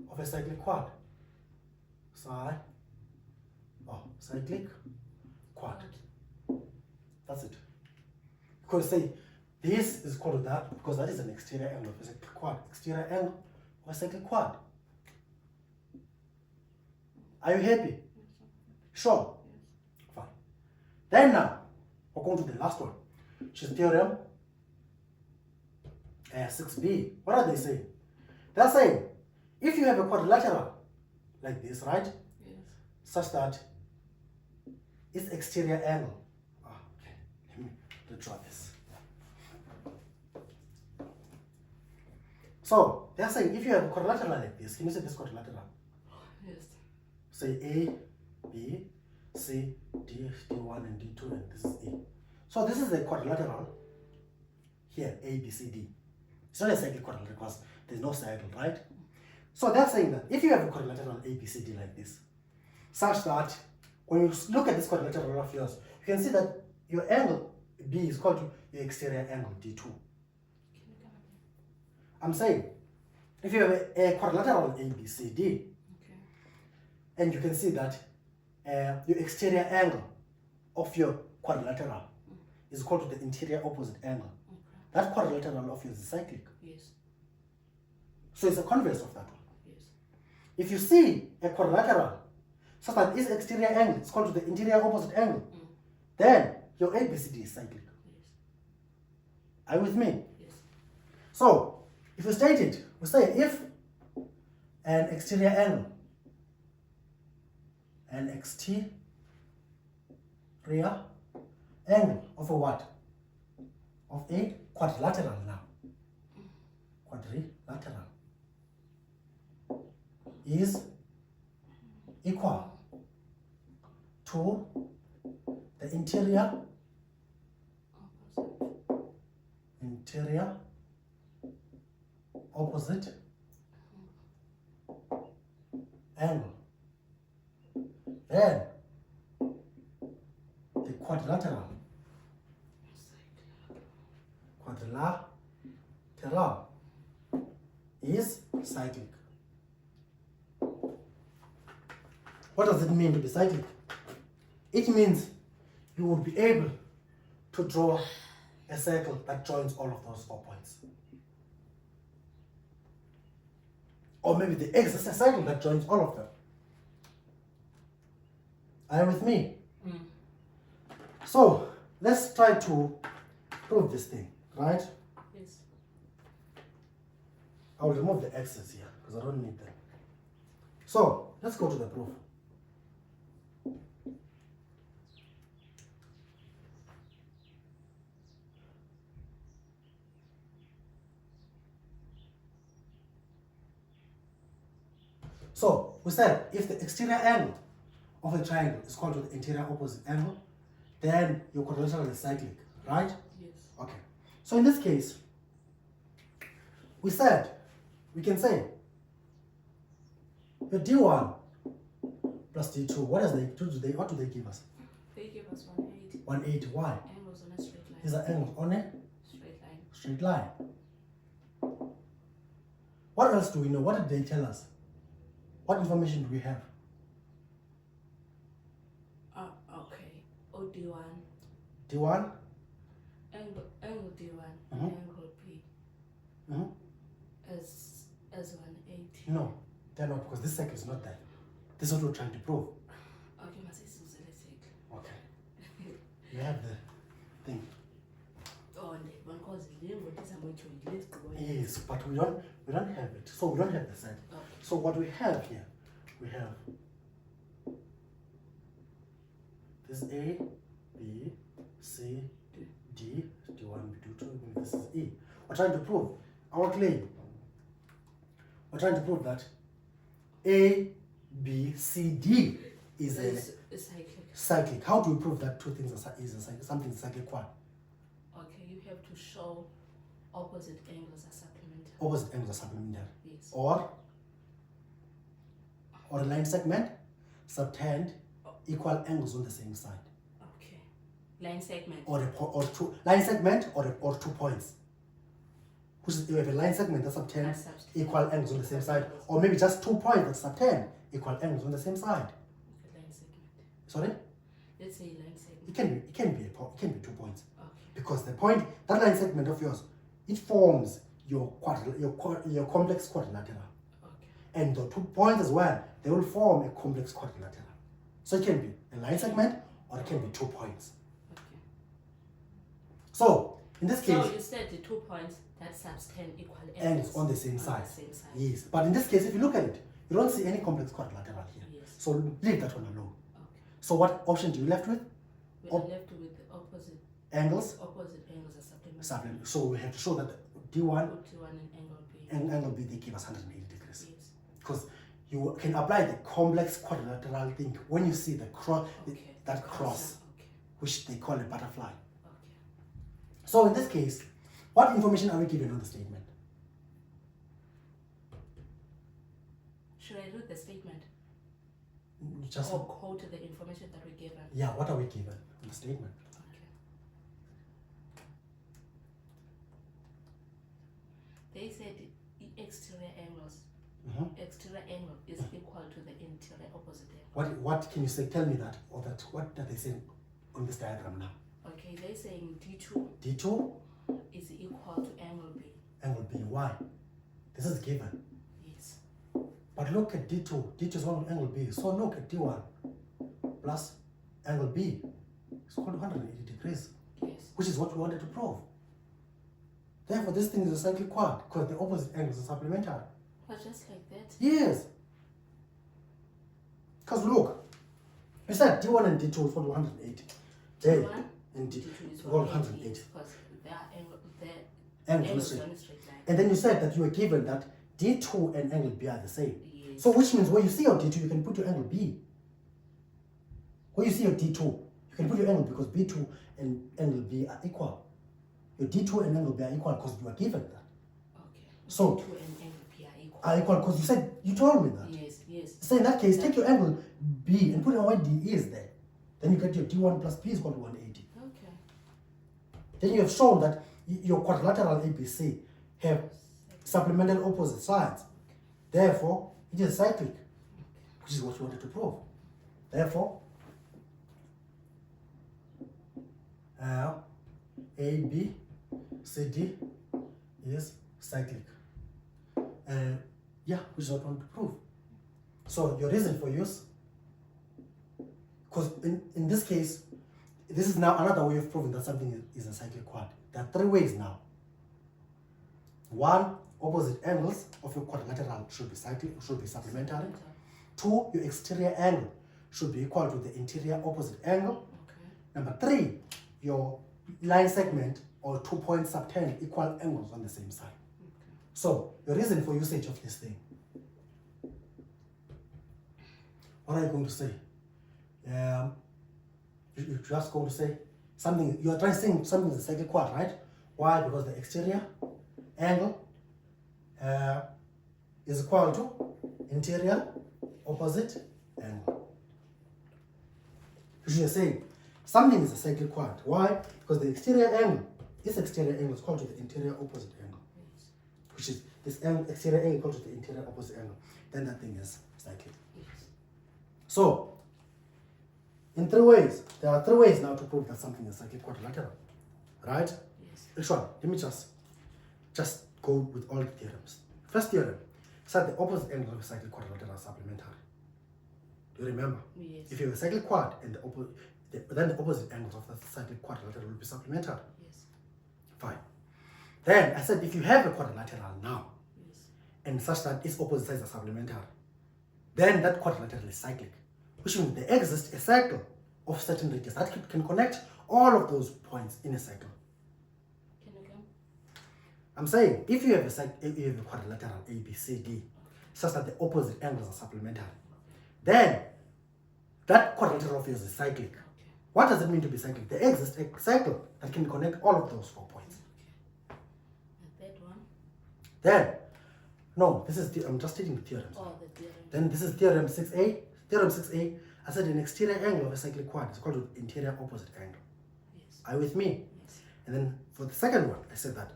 [SPEAKER 1] of a cyclic quad. Cyclic quad. That's it. Because say this is called that because that is an exterior angle of a cyclic quad. Exterior angle of a cyclic quad. Are you happy? Sure. Fine. Then now we're going to the last one, which is theorem 6b. What are they saying? They're saying if you have a quadrilateral like this, right?
[SPEAKER 2] Yes.
[SPEAKER 1] Such that its exterior angle. Okay, let's draw this. So they're saying if you have a quadrilateral like this, can you see this quadrilateral?
[SPEAKER 2] Yes.
[SPEAKER 1] Say A, B, C, D, D1 and D2 and this is E. So this is a quadrilateral here, A, B, C, D. It's not a cyclic quadrilateral because there's no cycle, right? So they're saying that if you have a quadrilateral A, B, C, D like this, such that when you look at this quadrilateral of yours, you can see that your angle B is equal to your exterior angle D2. I'm saying, if you have a quadrilateral A, B, C, D,
[SPEAKER 2] Okay.
[SPEAKER 1] and you can see that your exterior angle of your quadrilateral is equal to the interior opposite angle that quadrilateral of yours is cyclic.
[SPEAKER 2] Yes.
[SPEAKER 1] So it's a converse of that one.
[SPEAKER 2] Yes.
[SPEAKER 1] If you see a quadrilateral such that its exterior angle is called to the interior opposite angle, then your ABCD is cyclic.
[SPEAKER 2] Yes.
[SPEAKER 1] Are you with me?
[SPEAKER 2] Yes.
[SPEAKER 1] So if we state it, we say if an exterior angle, of a what? Of a quadrilateral now. Quadrilateral is equal to the interior opposite angle. Then the quadrilateral is cyclic. What does it mean to be cyclic? It means you will be able to draw a circle that joins all of those 4 points. Or maybe the X is a circle that joins all of them. Are you with me? So let's try to prove this thing, right?
[SPEAKER 2] Yes.
[SPEAKER 1] I will remove the X's here because I don't need them. So let's go to the proof. So we said if the exterior angle of a triangle is called to the interior opposite angle, then your quadrilateral is cyclic, right?
[SPEAKER 2] Yes.
[SPEAKER 1] Okay. So in this case, we said we can say the D1 plus D2. What do they give us?
[SPEAKER 2] They give us 180.
[SPEAKER 1] 180. Why?
[SPEAKER 2] Angles on a straight line.
[SPEAKER 1] These are angles on a
[SPEAKER 2] Straight line.
[SPEAKER 1] straight line. What else do we know? What did they tell us? What information do we have?
[SPEAKER 2] Okay. OD1.
[SPEAKER 1] D1?
[SPEAKER 2] Angle D1.
[SPEAKER 1] Mhm.
[SPEAKER 2] Angle B.
[SPEAKER 1] Mm-hmm.
[SPEAKER 2] As 180.
[SPEAKER 1] No, they're not, because this circle is not there. This is what we're trying to prove.
[SPEAKER 2] Okay, must say cyclic.
[SPEAKER 1] Okay. You have the thing.
[SPEAKER 2] Oh, and one cause what is a let's go.
[SPEAKER 1] Yes, but we don't have it. So we don't have the set.
[SPEAKER 2] Okay.
[SPEAKER 1] So what we have here, we have this A, B, C, D, D1, D2, and this is E. We're trying to prove our claim. We're trying to prove that A, B, C, D is a
[SPEAKER 2] cyclic.
[SPEAKER 1] cyclic. How do we prove that two things something is cyclic quad?
[SPEAKER 2] Okay, you have to show opposite angles are supplementary.
[SPEAKER 1] Opposite angles are supplementary.
[SPEAKER 2] Yes.
[SPEAKER 1] Or a line segment subtend equal angles on the same side.
[SPEAKER 2] Okay. Line segment.
[SPEAKER 1] Or two line segment or 2 points. You have a line segment that subtend equal angles on the same side, or maybe just 2 points that subtend equal angles on the same side.
[SPEAKER 2] Line segment.
[SPEAKER 1] Sorry?
[SPEAKER 2] Let's say line segment.
[SPEAKER 1] It can be 2 points.
[SPEAKER 2] Okay.
[SPEAKER 1] Because the point, that line segment of yours, it forms your complex quadrilateral.
[SPEAKER 2] Okay.
[SPEAKER 1] And the 2 points as well, they will form a complex quadrilateral. So it can be a line segment or it can be 2 points.
[SPEAKER 2] Okay.
[SPEAKER 1] So in this case,
[SPEAKER 2] so you said the 2 points that subtend equal
[SPEAKER 1] angles on the same
[SPEAKER 2] on
[SPEAKER 1] side.
[SPEAKER 2] The same side.
[SPEAKER 1] Yes. But in this case, if you look at it, you don't see any complex quadrilateral here.
[SPEAKER 2] Yes.
[SPEAKER 1] So leave that one alone.
[SPEAKER 2] Okay.
[SPEAKER 1] So what option do you left with?
[SPEAKER 2] We are left with the opposite
[SPEAKER 1] Angles.
[SPEAKER 2] Opposite angles are supplementary.
[SPEAKER 1] Supplementary. So we have to show that D1
[SPEAKER 2] D1 and angle B.
[SPEAKER 1] and angle B, they give us 180 degrees.
[SPEAKER 2] Yes.
[SPEAKER 1] Because you can apply the complex quadrilateral thing when you see the cross,
[SPEAKER 2] Okay.
[SPEAKER 1] that cross,
[SPEAKER 2] Okay.
[SPEAKER 1] which they call a butterfly.
[SPEAKER 2] Okay.
[SPEAKER 1] So in this case, what information are we given on the statement?
[SPEAKER 2] Should I read the statement?
[SPEAKER 1] Just
[SPEAKER 2] Or quote the information that we given?
[SPEAKER 1] yeah, what are we given on the statement?
[SPEAKER 2] Okay. They said the exterior angles. Exterior angle is equal to the interior opposite angle.
[SPEAKER 1] What can you say? Tell me that, or that what are they saying on this diagram now?
[SPEAKER 2] Okay, they're saying D2.
[SPEAKER 1] D2
[SPEAKER 2] is equal to angle B.
[SPEAKER 1] Angle B. Why? This is given.
[SPEAKER 2] Yes.
[SPEAKER 1] But look at D2. D2 is equal to angle B. So look at D1 plus angle B is equal to 180 degrees.
[SPEAKER 2] Yes.
[SPEAKER 1] Which is what we wanted to prove. Therefore, this thing is a cyclic quad because the opposite angles are supplementary.
[SPEAKER 2] But just like that?
[SPEAKER 1] Yes. Because look, we said D1 and D2 is equal to 180.
[SPEAKER 2] D1
[SPEAKER 1] and
[SPEAKER 2] D2 is
[SPEAKER 1] equal to
[SPEAKER 2] 180
[SPEAKER 1] 180.
[SPEAKER 2] because they are
[SPEAKER 1] Angles
[SPEAKER 2] angles
[SPEAKER 1] straight.
[SPEAKER 2] on a straight line.
[SPEAKER 1] And then you said that you were given that D2 and angle B are the same.
[SPEAKER 2] Yes.
[SPEAKER 1] So which means where you see your D2, you can put your angle B. Where you see your D2, you can put your angle because B2 and angle B are equal. Your D2 and angle B are equal because you are given that.
[SPEAKER 2] Okay.
[SPEAKER 1] So,
[SPEAKER 2] D2 and angle B are equal.
[SPEAKER 1] Are equal because you told me that.
[SPEAKER 2] Yes, yes.
[SPEAKER 1] So in that case, take your angle B and put it where D is there. Then you get your D1 plus B is equal to 180.
[SPEAKER 2] Okay.
[SPEAKER 1] Then you have shown that your quadrilateral ABC have supplemental opposite sides. Therefore, it is cyclic, which is what you wanted to prove. Therefore, AB, CD is cyclic. Yeah, which is what I want to prove. So your reason for use, because in this case, this is now another way of proving that something is a cyclic quad. There are three ways now. One, opposite angles of your quadrilateral should be supplementary. Two, your exterior angle should be equal to the interior opposite angle.
[SPEAKER 2] Okay.
[SPEAKER 1] Number three, your line segment or 2 points subtend equal angles on the same side.
[SPEAKER 2] Okay.
[SPEAKER 1] So, your reason for usage of this thing. What are you going to say? You're just going to say something, you're trying to say something is a cyclic quad, right? Why? Because the exterior angle is equal to interior opposite angle. You're saying something is a cyclic quad. Why? Because the exterior angle, this exterior angle is equal to the interior opposite angle.
[SPEAKER 2] Yes.
[SPEAKER 1] Which is this angle, exterior angle equal to the interior opposite angle. Then that thing is cyclic.
[SPEAKER 2] Yes.
[SPEAKER 1] So, in three ways, there are three ways now to prove that something is cyclic quadrilateral. Right?
[SPEAKER 2] Yes.
[SPEAKER 1] Which one? Let me just go with all the theorems. First theorem, said the opposite angles of a cyclic quadrilateral are supplementary. Do you remember?
[SPEAKER 2] Yes.
[SPEAKER 1] If you have a cyclic quad and then the opposite angles of the cyclic quadrilateral will be supplementary.
[SPEAKER 2] Yes.
[SPEAKER 1] Fine. Then I said if you have a quadrilateral now,
[SPEAKER 2] Yes.
[SPEAKER 1] and such that its opposite sides are supplementary, then that quadrilateral is cyclic, which means there exists a circle of certain radius that can connect all of those points in a cycle.
[SPEAKER 2] Can you come?
[SPEAKER 1] I'm saying if you have a quadrilateral A, B, C, D, such that the opposite angles are supplementary, then that quadrilateral of yours is cyclic.
[SPEAKER 2] Okay.
[SPEAKER 1] What does it mean to be cyclic? There exists a cycle that can connect all of those 4 points.
[SPEAKER 2] Okay. And that one?
[SPEAKER 1] Then, no, I'm just stating the theorems.
[SPEAKER 2] Oh, the theorem.
[SPEAKER 1] Then this is theorem 6a. Theorem 6a, I said an exterior angle of a cyclic quad is equal to interior opposite angle.
[SPEAKER 2] Yes.
[SPEAKER 1] Are you with me?
[SPEAKER 2] Yes.
[SPEAKER 1] And then for the second one, I said that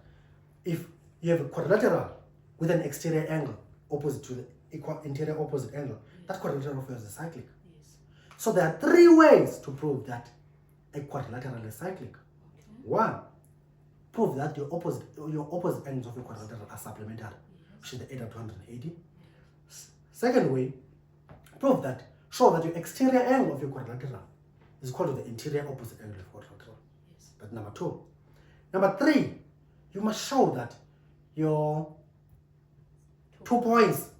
[SPEAKER 1] if you have a quadrilateral with an exterior angle opposite to the interior opposite angle, that quadrilateral of yours is cyclic.
[SPEAKER 2] Yes.
[SPEAKER 1] So there are 3 ways to prove that a quadrilateral is cyclic.
[SPEAKER 2] Okay.
[SPEAKER 1] One, prove that your opposite angles of your quadrilateral are supplementary, which is the 8 up to 180. Second way, show that your exterior angle of your quadrilateral is equal to the interior opposite angle of your quadrilateral.
[SPEAKER 2] Yes.
[SPEAKER 1] That's number 2. Number 3, you must show that your 2 points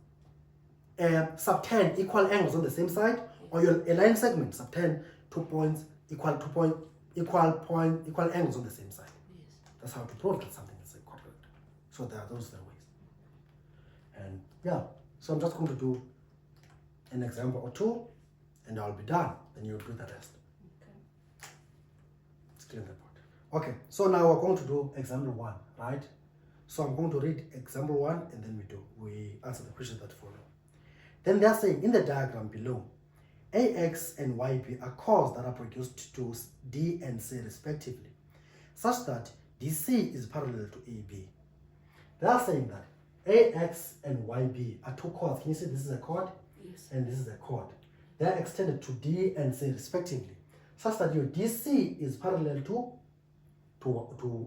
[SPEAKER 1] subtend equal angles on the same side, or your line segment subtend 2 points equal angles on the same side.
[SPEAKER 2] Yes.
[SPEAKER 1] That's how to prove that something is a quadrilateral. So there are those 3 ways. And yeah, so I'm just going to do an example or 2, and I'll be done. Then you'll do the rest.
[SPEAKER 2] Okay.
[SPEAKER 1] Let's clear the board. Okay, so now we're going to do example 1, right? So I'm going to read example 1, and then we answer the questions that follow. Then they're saying in the diagram below, AX and YB are chords that are produced to D and C respectively, such that DC is parallel to AB. They are saying that AX and YB are 2 chords. Can you see this is a chord?
[SPEAKER 2] Yes.
[SPEAKER 1] And this is a chord. They are extended to D and C respectively, such that your DC is parallel to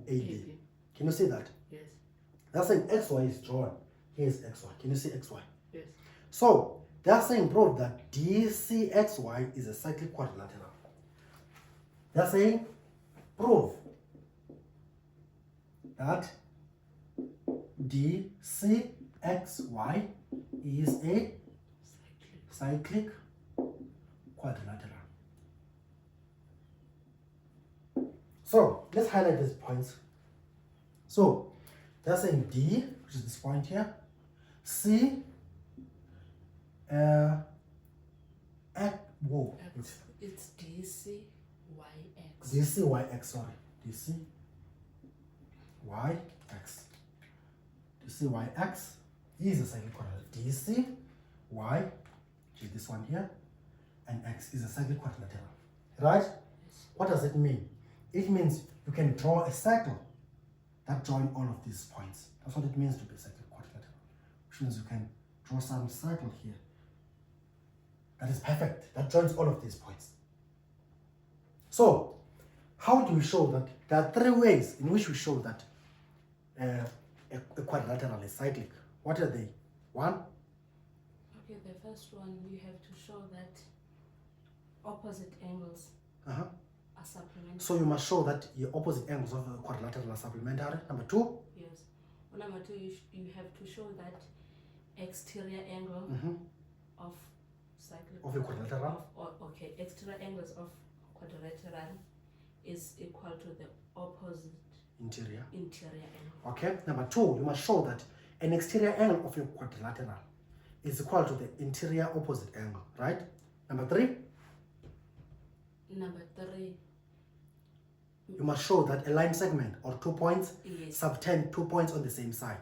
[SPEAKER 1] AB. Can you see that?
[SPEAKER 2] Yes.
[SPEAKER 1] That's saying xy is drawn. Here is xy. Can you see xy?
[SPEAKER 2] Yes.
[SPEAKER 1] So they're saying prove that DCXY is a cyclic quadrilateral. They're saying prove that DCXY is a cyclic quadrilateral. So let's highlight these points. So they're saying D, which is this point here, C, whoa,
[SPEAKER 2] it's DCYX.
[SPEAKER 1] DCYX, sorry, DCYX. DCYX is a cyclic quadrilateral. DCY, which is this one here, and X is a cyclic quadrilateral. Right?
[SPEAKER 2] Yes.
[SPEAKER 1] What does it mean? It means you can draw a circle that join all of these points. That's what it means to be a cyclic quadrilateral. Which means you can draw some circle here that is perfect, that joins all of these points. So, how do we show that? There are three ways in which we show that a quadrilateral is cyclic. What are they? One?
[SPEAKER 2] Okay, the first one, you have to show that opposite angles are supplementary.
[SPEAKER 1] So you must show that the opposite angles of a quadrilateral are supplementary. Number two?
[SPEAKER 2] Yes. Well, number two, you have to show that exterior angle of cyclic
[SPEAKER 1] of a quadrilateral.
[SPEAKER 2] Okay, exterior angles of quadrilateral is equal to the opposite
[SPEAKER 1] Interior
[SPEAKER 2] angle.
[SPEAKER 1] Okay. Number two, you must show that an exterior angle of a quadrilateral is equal to the interior opposite angle, right? Number three?
[SPEAKER 2] Number three,
[SPEAKER 1] you must show that a line segment or 2 points
[SPEAKER 2] yes,
[SPEAKER 1] subtend 2 points on the same side.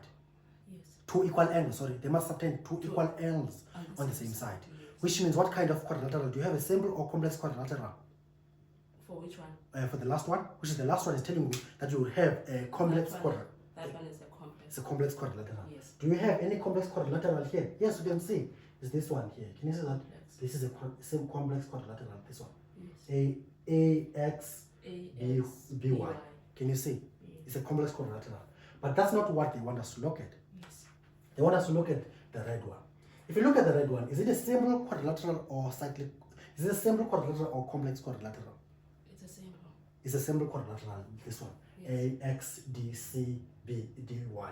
[SPEAKER 2] yes,
[SPEAKER 1] Two equal angles, sorry, they must subtend two equal angles on the same side.
[SPEAKER 2] yes.
[SPEAKER 1] Which means what kind of quadrilateral? Do you have a simple or complex quadrilateral?
[SPEAKER 2] For which one?
[SPEAKER 1] For the last one, which is the last one is telling you that you will have a complex quadrilateral.
[SPEAKER 2] That one is a complex.
[SPEAKER 1] It's a complex quadrilateral.
[SPEAKER 2] Yes.
[SPEAKER 1] Do you have any complex quadrilateral here? Yes, you can see. It's this one here. Can you see that?
[SPEAKER 2] Yes.
[SPEAKER 1] This is a same complex quadrilateral. This one.
[SPEAKER 2] Yes.
[SPEAKER 1] AXBY. Can you see?
[SPEAKER 2] Yes.
[SPEAKER 1] It's a complex quadrilateral. But that's not what they want us to look at.
[SPEAKER 2] Yes.
[SPEAKER 1] They want us to look at the red one. If you look at the red one, is it a simple quadrilateral or cyclic? Is it a simple quadrilateral or complex quadrilateral?
[SPEAKER 2] It's a simple.
[SPEAKER 1] It's a simple quadrilateral, this one.
[SPEAKER 2] Yes.
[SPEAKER 1] AXDCBDY.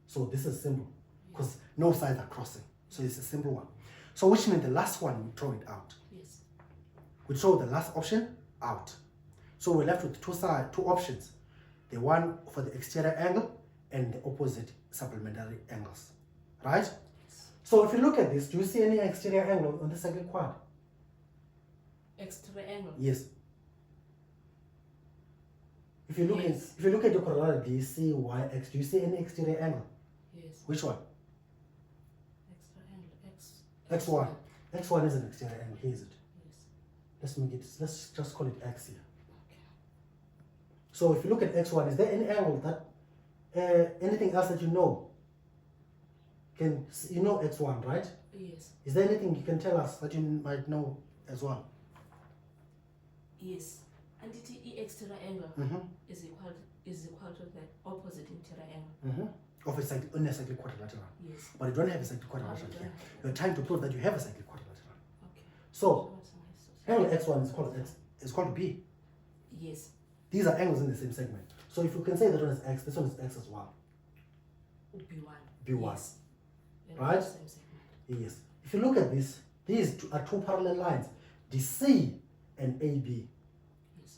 [SPEAKER 1] So this is simple because no sides are crossing. So it's a simple one. So which means the last one, we throw it out.
[SPEAKER 2] Yes.
[SPEAKER 1] We throw the last option out. So we're left with two options. The one for the exterior angle and the opposite supplementary angles. Right?
[SPEAKER 2] Yes.
[SPEAKER 1] So if you look at this, do you see any exterior angle on the cyclic quad?
[SPEAKER 2] Exterior angle?
[SPEAKER 1] Yes. If you look
[SPEAKER 2] Yes.
[SPEAKER 1] at your quadrilateral DCYX, do you see any exterior angle?
[SPEAKER 2] Yes.
[SPEAKER 1] Which one?
[SPEAKER 2] Exterior angle.
[SPEAKER 1] X1. X1 is an exterior angle. Here is it.
[SPEAKER 2] Yes.
[SPEAKER 1] Let's just call it X here.
[SPEAKER 2] Okay.
[SPEAKER 1] So if you look at X1, is there any angle that anything else that you know? You know X1, right?
[SPEAKER 2] Yes.
[SPEAKER 1] Is there anything you can tell us that you might know as well?
[SPEAKER 2] Yes. And the exterior angle is equal to the opposite interior angle.
[SPEAKER 1] Of a cyclic quadrilateral.
[SPEAKER 2] Yes.
[SPEAKER 1] But you don't have a cyclic quadrilateral
[SPEAKER 2] we don't
[SPEAKER 1] here.
[SPEAKER 2] have it.
[SPEAKER 1] You're trying to prove that you have a cyclic quadrilateral.
[SPEAKER 2] Okay.
[SPEAKER 1] So
[SPEAKER 2] What's nice?
[SPEAKER 1] angle X1 is called B.
[SPEAKER 2] Yes.
[SPEAKER 1] These are angles in the same segment. So if you can say that one is X, this one is X as well.
[SPEAKER 2] B1.
[SPEAKER 1] B1.
[SPEAKER 2] Yes.
[SPEAKER 1] Right?
[SPEAKER 2] Same segment.
[SPEAKER 1] Yes. If you look at this, these are two parallel lines, DC and AB.
[SPEAKER 2] Yes.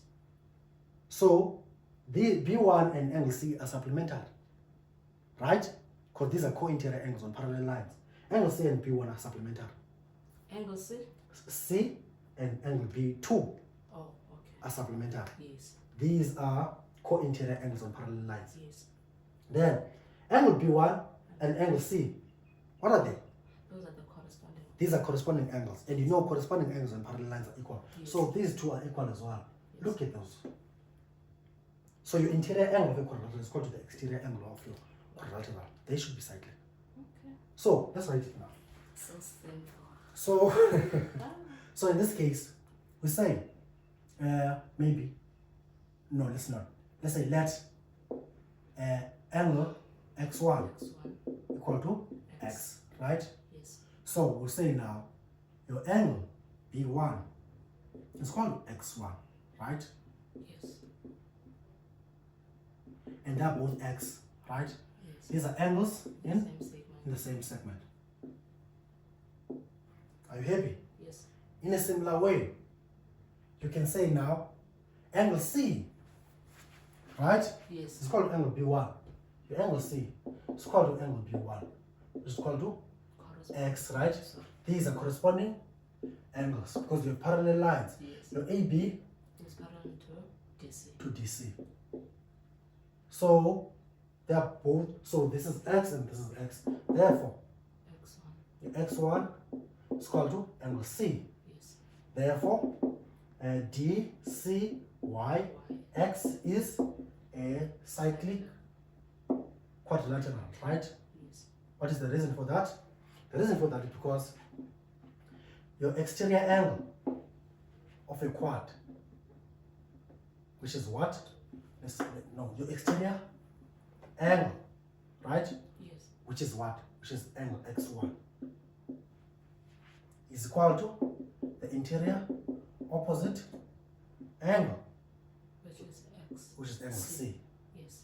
[SPEAKER 1] So the B1 and angle C are supplementary, right? Because these are co-interior angles on parallel lines. Angle C and B1 are supplementary.
[SPEAKER 2] Angle C?
[SPEAKER 1] C and angle B2
[SPEAKER 2] Oh, okay.
[SPEAKER 1] are supplementary.
[SPEAKER 2] Yes.
[SPEAKER 1] These are co-interior angles on parallel lines.
[SPEAKER 2] Yes.
[SPEAKER 1] Then angle B1 and angle C, what are they?
[SPEAKER 2] Those are the corresponding.
[SPEAKER 1] These are corresponding angles, and you know corresponding angles on parallel lines are equal.
[SPEAKER 2] Yes.
[SPEAKER 1] So these two are equal as well.
[SPEAKER 2] Yes.
[SPEAKER 1] Look at those. So your interior angle of a quadrilateral is equal to the exterior angle of your quadrilateral. They should be cyclic.
[SPEAKER 2] Okay.
[SPEAKER 1] So let's write it now.
[SPEAKER 2] So simple.
[SPEAKER 1] So so in this case, we say maybe no, let's not. Let's say let angle x1
[SPEAKER 2] x1
[SPEAKER 1] equal to x, right?
[SPEAKER 2] yes,
[SPEAKER 1] So we'll say now your angle B1 is called x1, right?
[SPEAKER 2] yes,
[SPEAKER 1] And they're both x, right?
[SPEAKER 2] yes.
[SPEAKER 1] These are angles
[SPEAKER 2] Same
[SPEAKER 1] in
[SPEAKER 2] segment.
[SPEAKER 1] the same segment. Are you happy?
[SPEAKER 2] Yes,
[SPEAKER 1] In a similar way, you can say now angle C, right?
[SPEAKER 2] yes,
[SPEAKER 1] It's called angle B1. Your angle C is called to angle B1, which is called to x, right? These are corresponding angles because you have parallel lines.
[SPEAKER 2] yes.
[SPEAKER 1] Your AB
[SPEAKER 2] It's parallel to DC.
[SPEAKER 1] to DC. So they are both, so this is x and this is x. Therefore,
[SPEAKER 2] x1
[SPEAKER 1] your x1 is called to angle C.
[SPEAKER 2] yes,
[SPEAKER 1] Therefore, DCY
[SPEAKER 2] y
[SPEAKER 1] X is a cyclic quadrilateral, right?
[SPEAKER 2] yes,
[SPEAKER 1] What is the reason for that? The reason for that is because your exterior angle of a quad, which is what? Your exterior angle, right?
[SPEAKER 2] yes,
[SPEAKER 1] Which is what? Which is angle x1 is equal to the interior opposite angle,
[SPEAKER 2] which is x.
[SPEAKER 1] which is angle C.
[SPEAKER 2] Yes,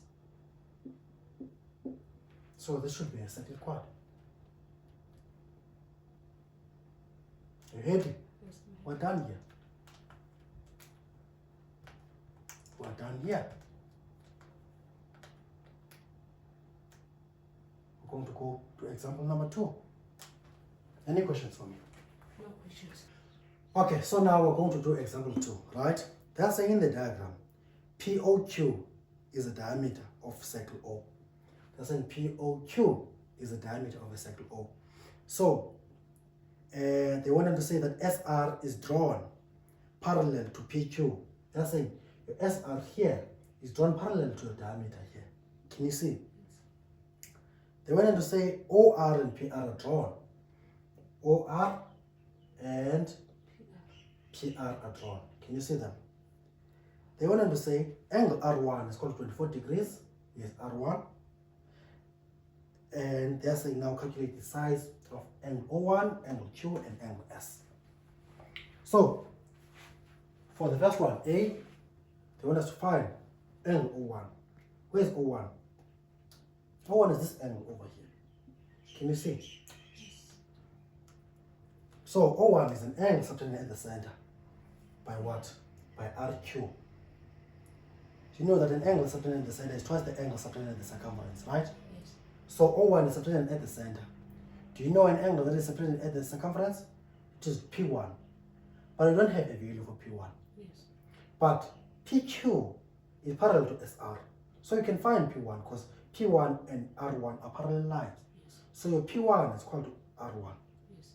[SPEAKER 1] So this should be a cyclic quad. You happy?
[SPEAKER 2] yes,
[SPEAKER 1] We're done here. We're done here. We're going to go to example number 2. Any questions for me?
[SPEAKER 2] no questions.
[SPEAKER 1] Okay, so now we're going to do example 2, right? They're saying in the diagram, POQ is the diameter of circle O. They're saying POQ is the diameter of a circle O. So, they wanted to say that SR is drawn parallel to PQ. They're saying your SR here is drawn parallel to the diameter here. Can you see? They wanted to say OR and PR are drawn. OR and PR are drawn. Can you see them? They wanted to say angle R1 is called 24 degrees. Yes, R1. And they're saying now calculate the size of angle O1, angle Q, and angle S. So, for the first one, A, they want us to find angle O1. Where's O1? O1 is this angle over here. Can you see? So, O1 is an angle subtended at the center. By what? By RQ. Do you know that an angle subtended at the center is twice the angle subtended at the circumference, right?
[SPEAKER 2] Yes,
[SPEAKER 1] So O1 is subtended at the center. Do you know an angle that is subtended at the circumference? It is P1. But we don't have a value for P1.
[SPEAKER 2] yes,
[SPEAKER 1] But PQ is parallel to SR. So you can find P1 because P1 and R1 are parallel lines.
[SPEAKER 2] yes,
[SPEAKER 1] So your P1 is equal to R1.
[SPEAKER 2] yes,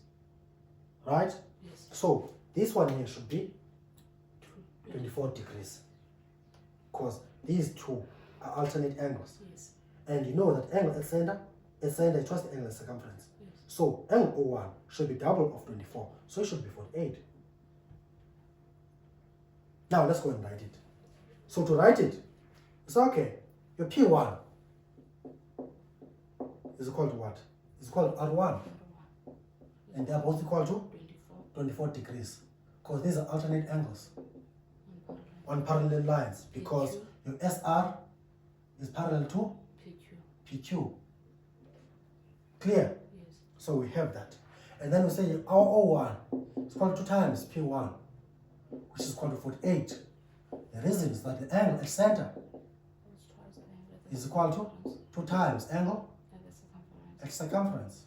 [SPEAKER 1] Right?
[SPEAKER 2] yes.
[SPEAKER 1] So this one here should be
[SPEAKER 2] True.
[SPEAKER 1] 24 degrees. Because these two are alternate angles.
[SPEAKER 2] Yes,
[SPEAKER 1] And you know that angle at center is twice the angle at circumference.
[SPEAKER 2] yes,
[SPEAKER 1] So angle O1 should be double of 24. So it should be 48. Now let's go and write it. So to write it, it's okay. Your P1 is equal to what? It's equal to R1. And they are both equal to 24 degrees. Because these are alternate angles on parallel lines. Because your SR is parallel to PQ. Clear?
[SPEAKER 2] Yes,
[SPEAKER 1] So we have that. And then we say our O1 is equal to 2 times P1, which is equal to 48. The reason is that the angle at center is equal to 2 times angle at circumference.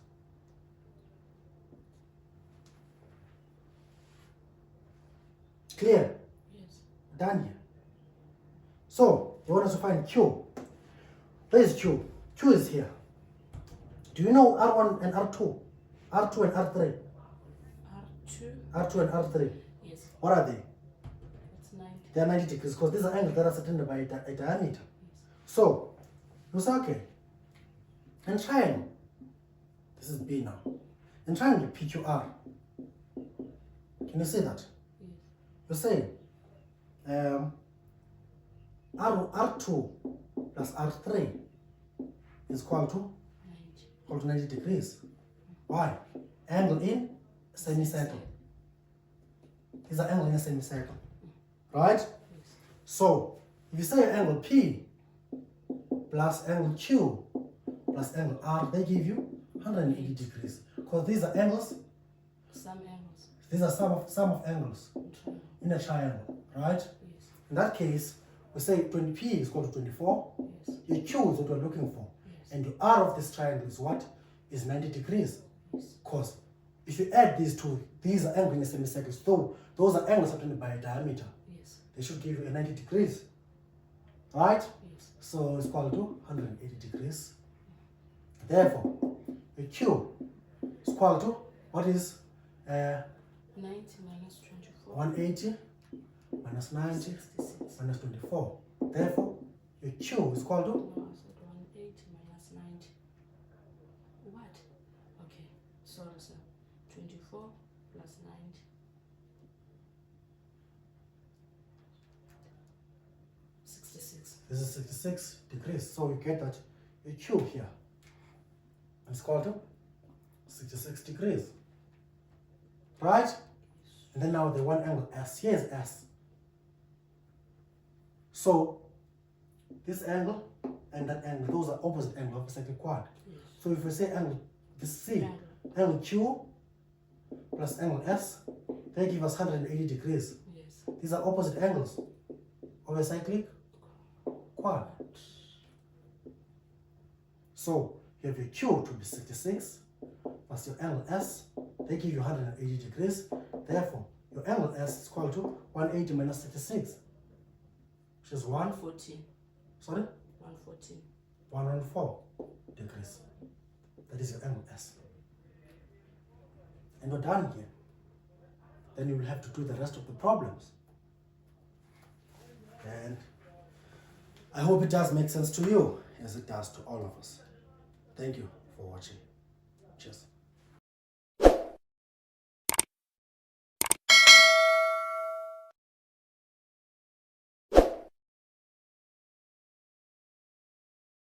[SPEAKER 1] Clear?
[SPEAKER 2] yes,
[SPEAKER 1] Done here. So, you want us to find Q. Where is Q? Q is here. Do you know R1 and R2? R2 and R3?
[SPEAKER 2] R2,
[SPEAKER 1] R2 and R3.
[SPEAKER 2] yes,
[SPEAKER 1] What are they?
[SPEAKER 2] it's 90.
[SPEAKER 1] They are 90 degrees because these are angles that are subtended by a diameter.
[SPEAKER 2] Yes,
[SPEAKER 1] So, you say, okay, and triangle, this is B now, and triangle PQR, can you see that?
[SPEAKER 2] yes,
[SPEAKER 1] You say, R2, plus R3 is equal to 90 degrees. Why? Angle in semicircle. These are angles in a semicircle. Right? So, if you say angle P plus angle Q plus angle R, they give you 180 degrees. Because these are angles.
[SPEAKER 2] Some angles.
[SPEAKER 1] These are sum of angles in a triangle. Right?
[SPEAKER 2] Yes.
[SPEAKER 1] In that case, we say 20P is equal to 24.
[SPEAKER 2] Yes.
[SPEAKER 1] Your Q is what we're looking for.
[SPEAKER 2] Yes.
[SPEAKER 1] And your R of this triangle is what? Is 90 degrees.
[SPEAKER 2] Yes.
[SPEAKER 1] Because if you add these two, these are angles in a semicircle. So those are angles obtained by a diameter.
[SPEAKER 2] Yes.
[SPEAKER 1] They should give you a 90 degrees. Right?
[SPEAKER 2] Yes.
[SPEAKER 1] So it's equal to 180 degrees. Therefore, your Q is equal to what is
[SPEAKER 2] 90 minus 24.
[SPEAKER 1] 180 minus 90
[SPEAKER 2] 66.
[SPEAKER 1] minus 24. Therefore, your Q is equal to
[SPEAKER 2] No, I said 180 minus 90. What? Okay. Sorry, sir. 24 plus 90. 66.
[SPEAKER 1] this is 66 degrees. So you get that your Q here is equal to 66 degrees. Right? And then now the one angle S. Here is S. So this angle and that angle, those are opposite angles of a cyclic quad.
[SPEAKER 2] Yes.
[SPEAKER 1] So if we say angle this C,
[SPEAKER 2] Angle.
[SPEAKER 1] angle Q plus angle S, they give us 180 degrees.
[SPEAKER 2] Yes.
[SPEAKER 1] These are opposite angles of a cyclic quad. So you have your Q to be 66 plus your angle S, they give you 180 degrees. Therefore, your angle S is equal to 180 minus 66, which is
[SPEAKER 2] 114. 114.
[SPEAKER 1] 104 degrees. That is your angle S. And we're done here. Then you will have to do the rest of the problems. And I hope it does make sense to you as it does to all of us. Thank you for watching. Cheers.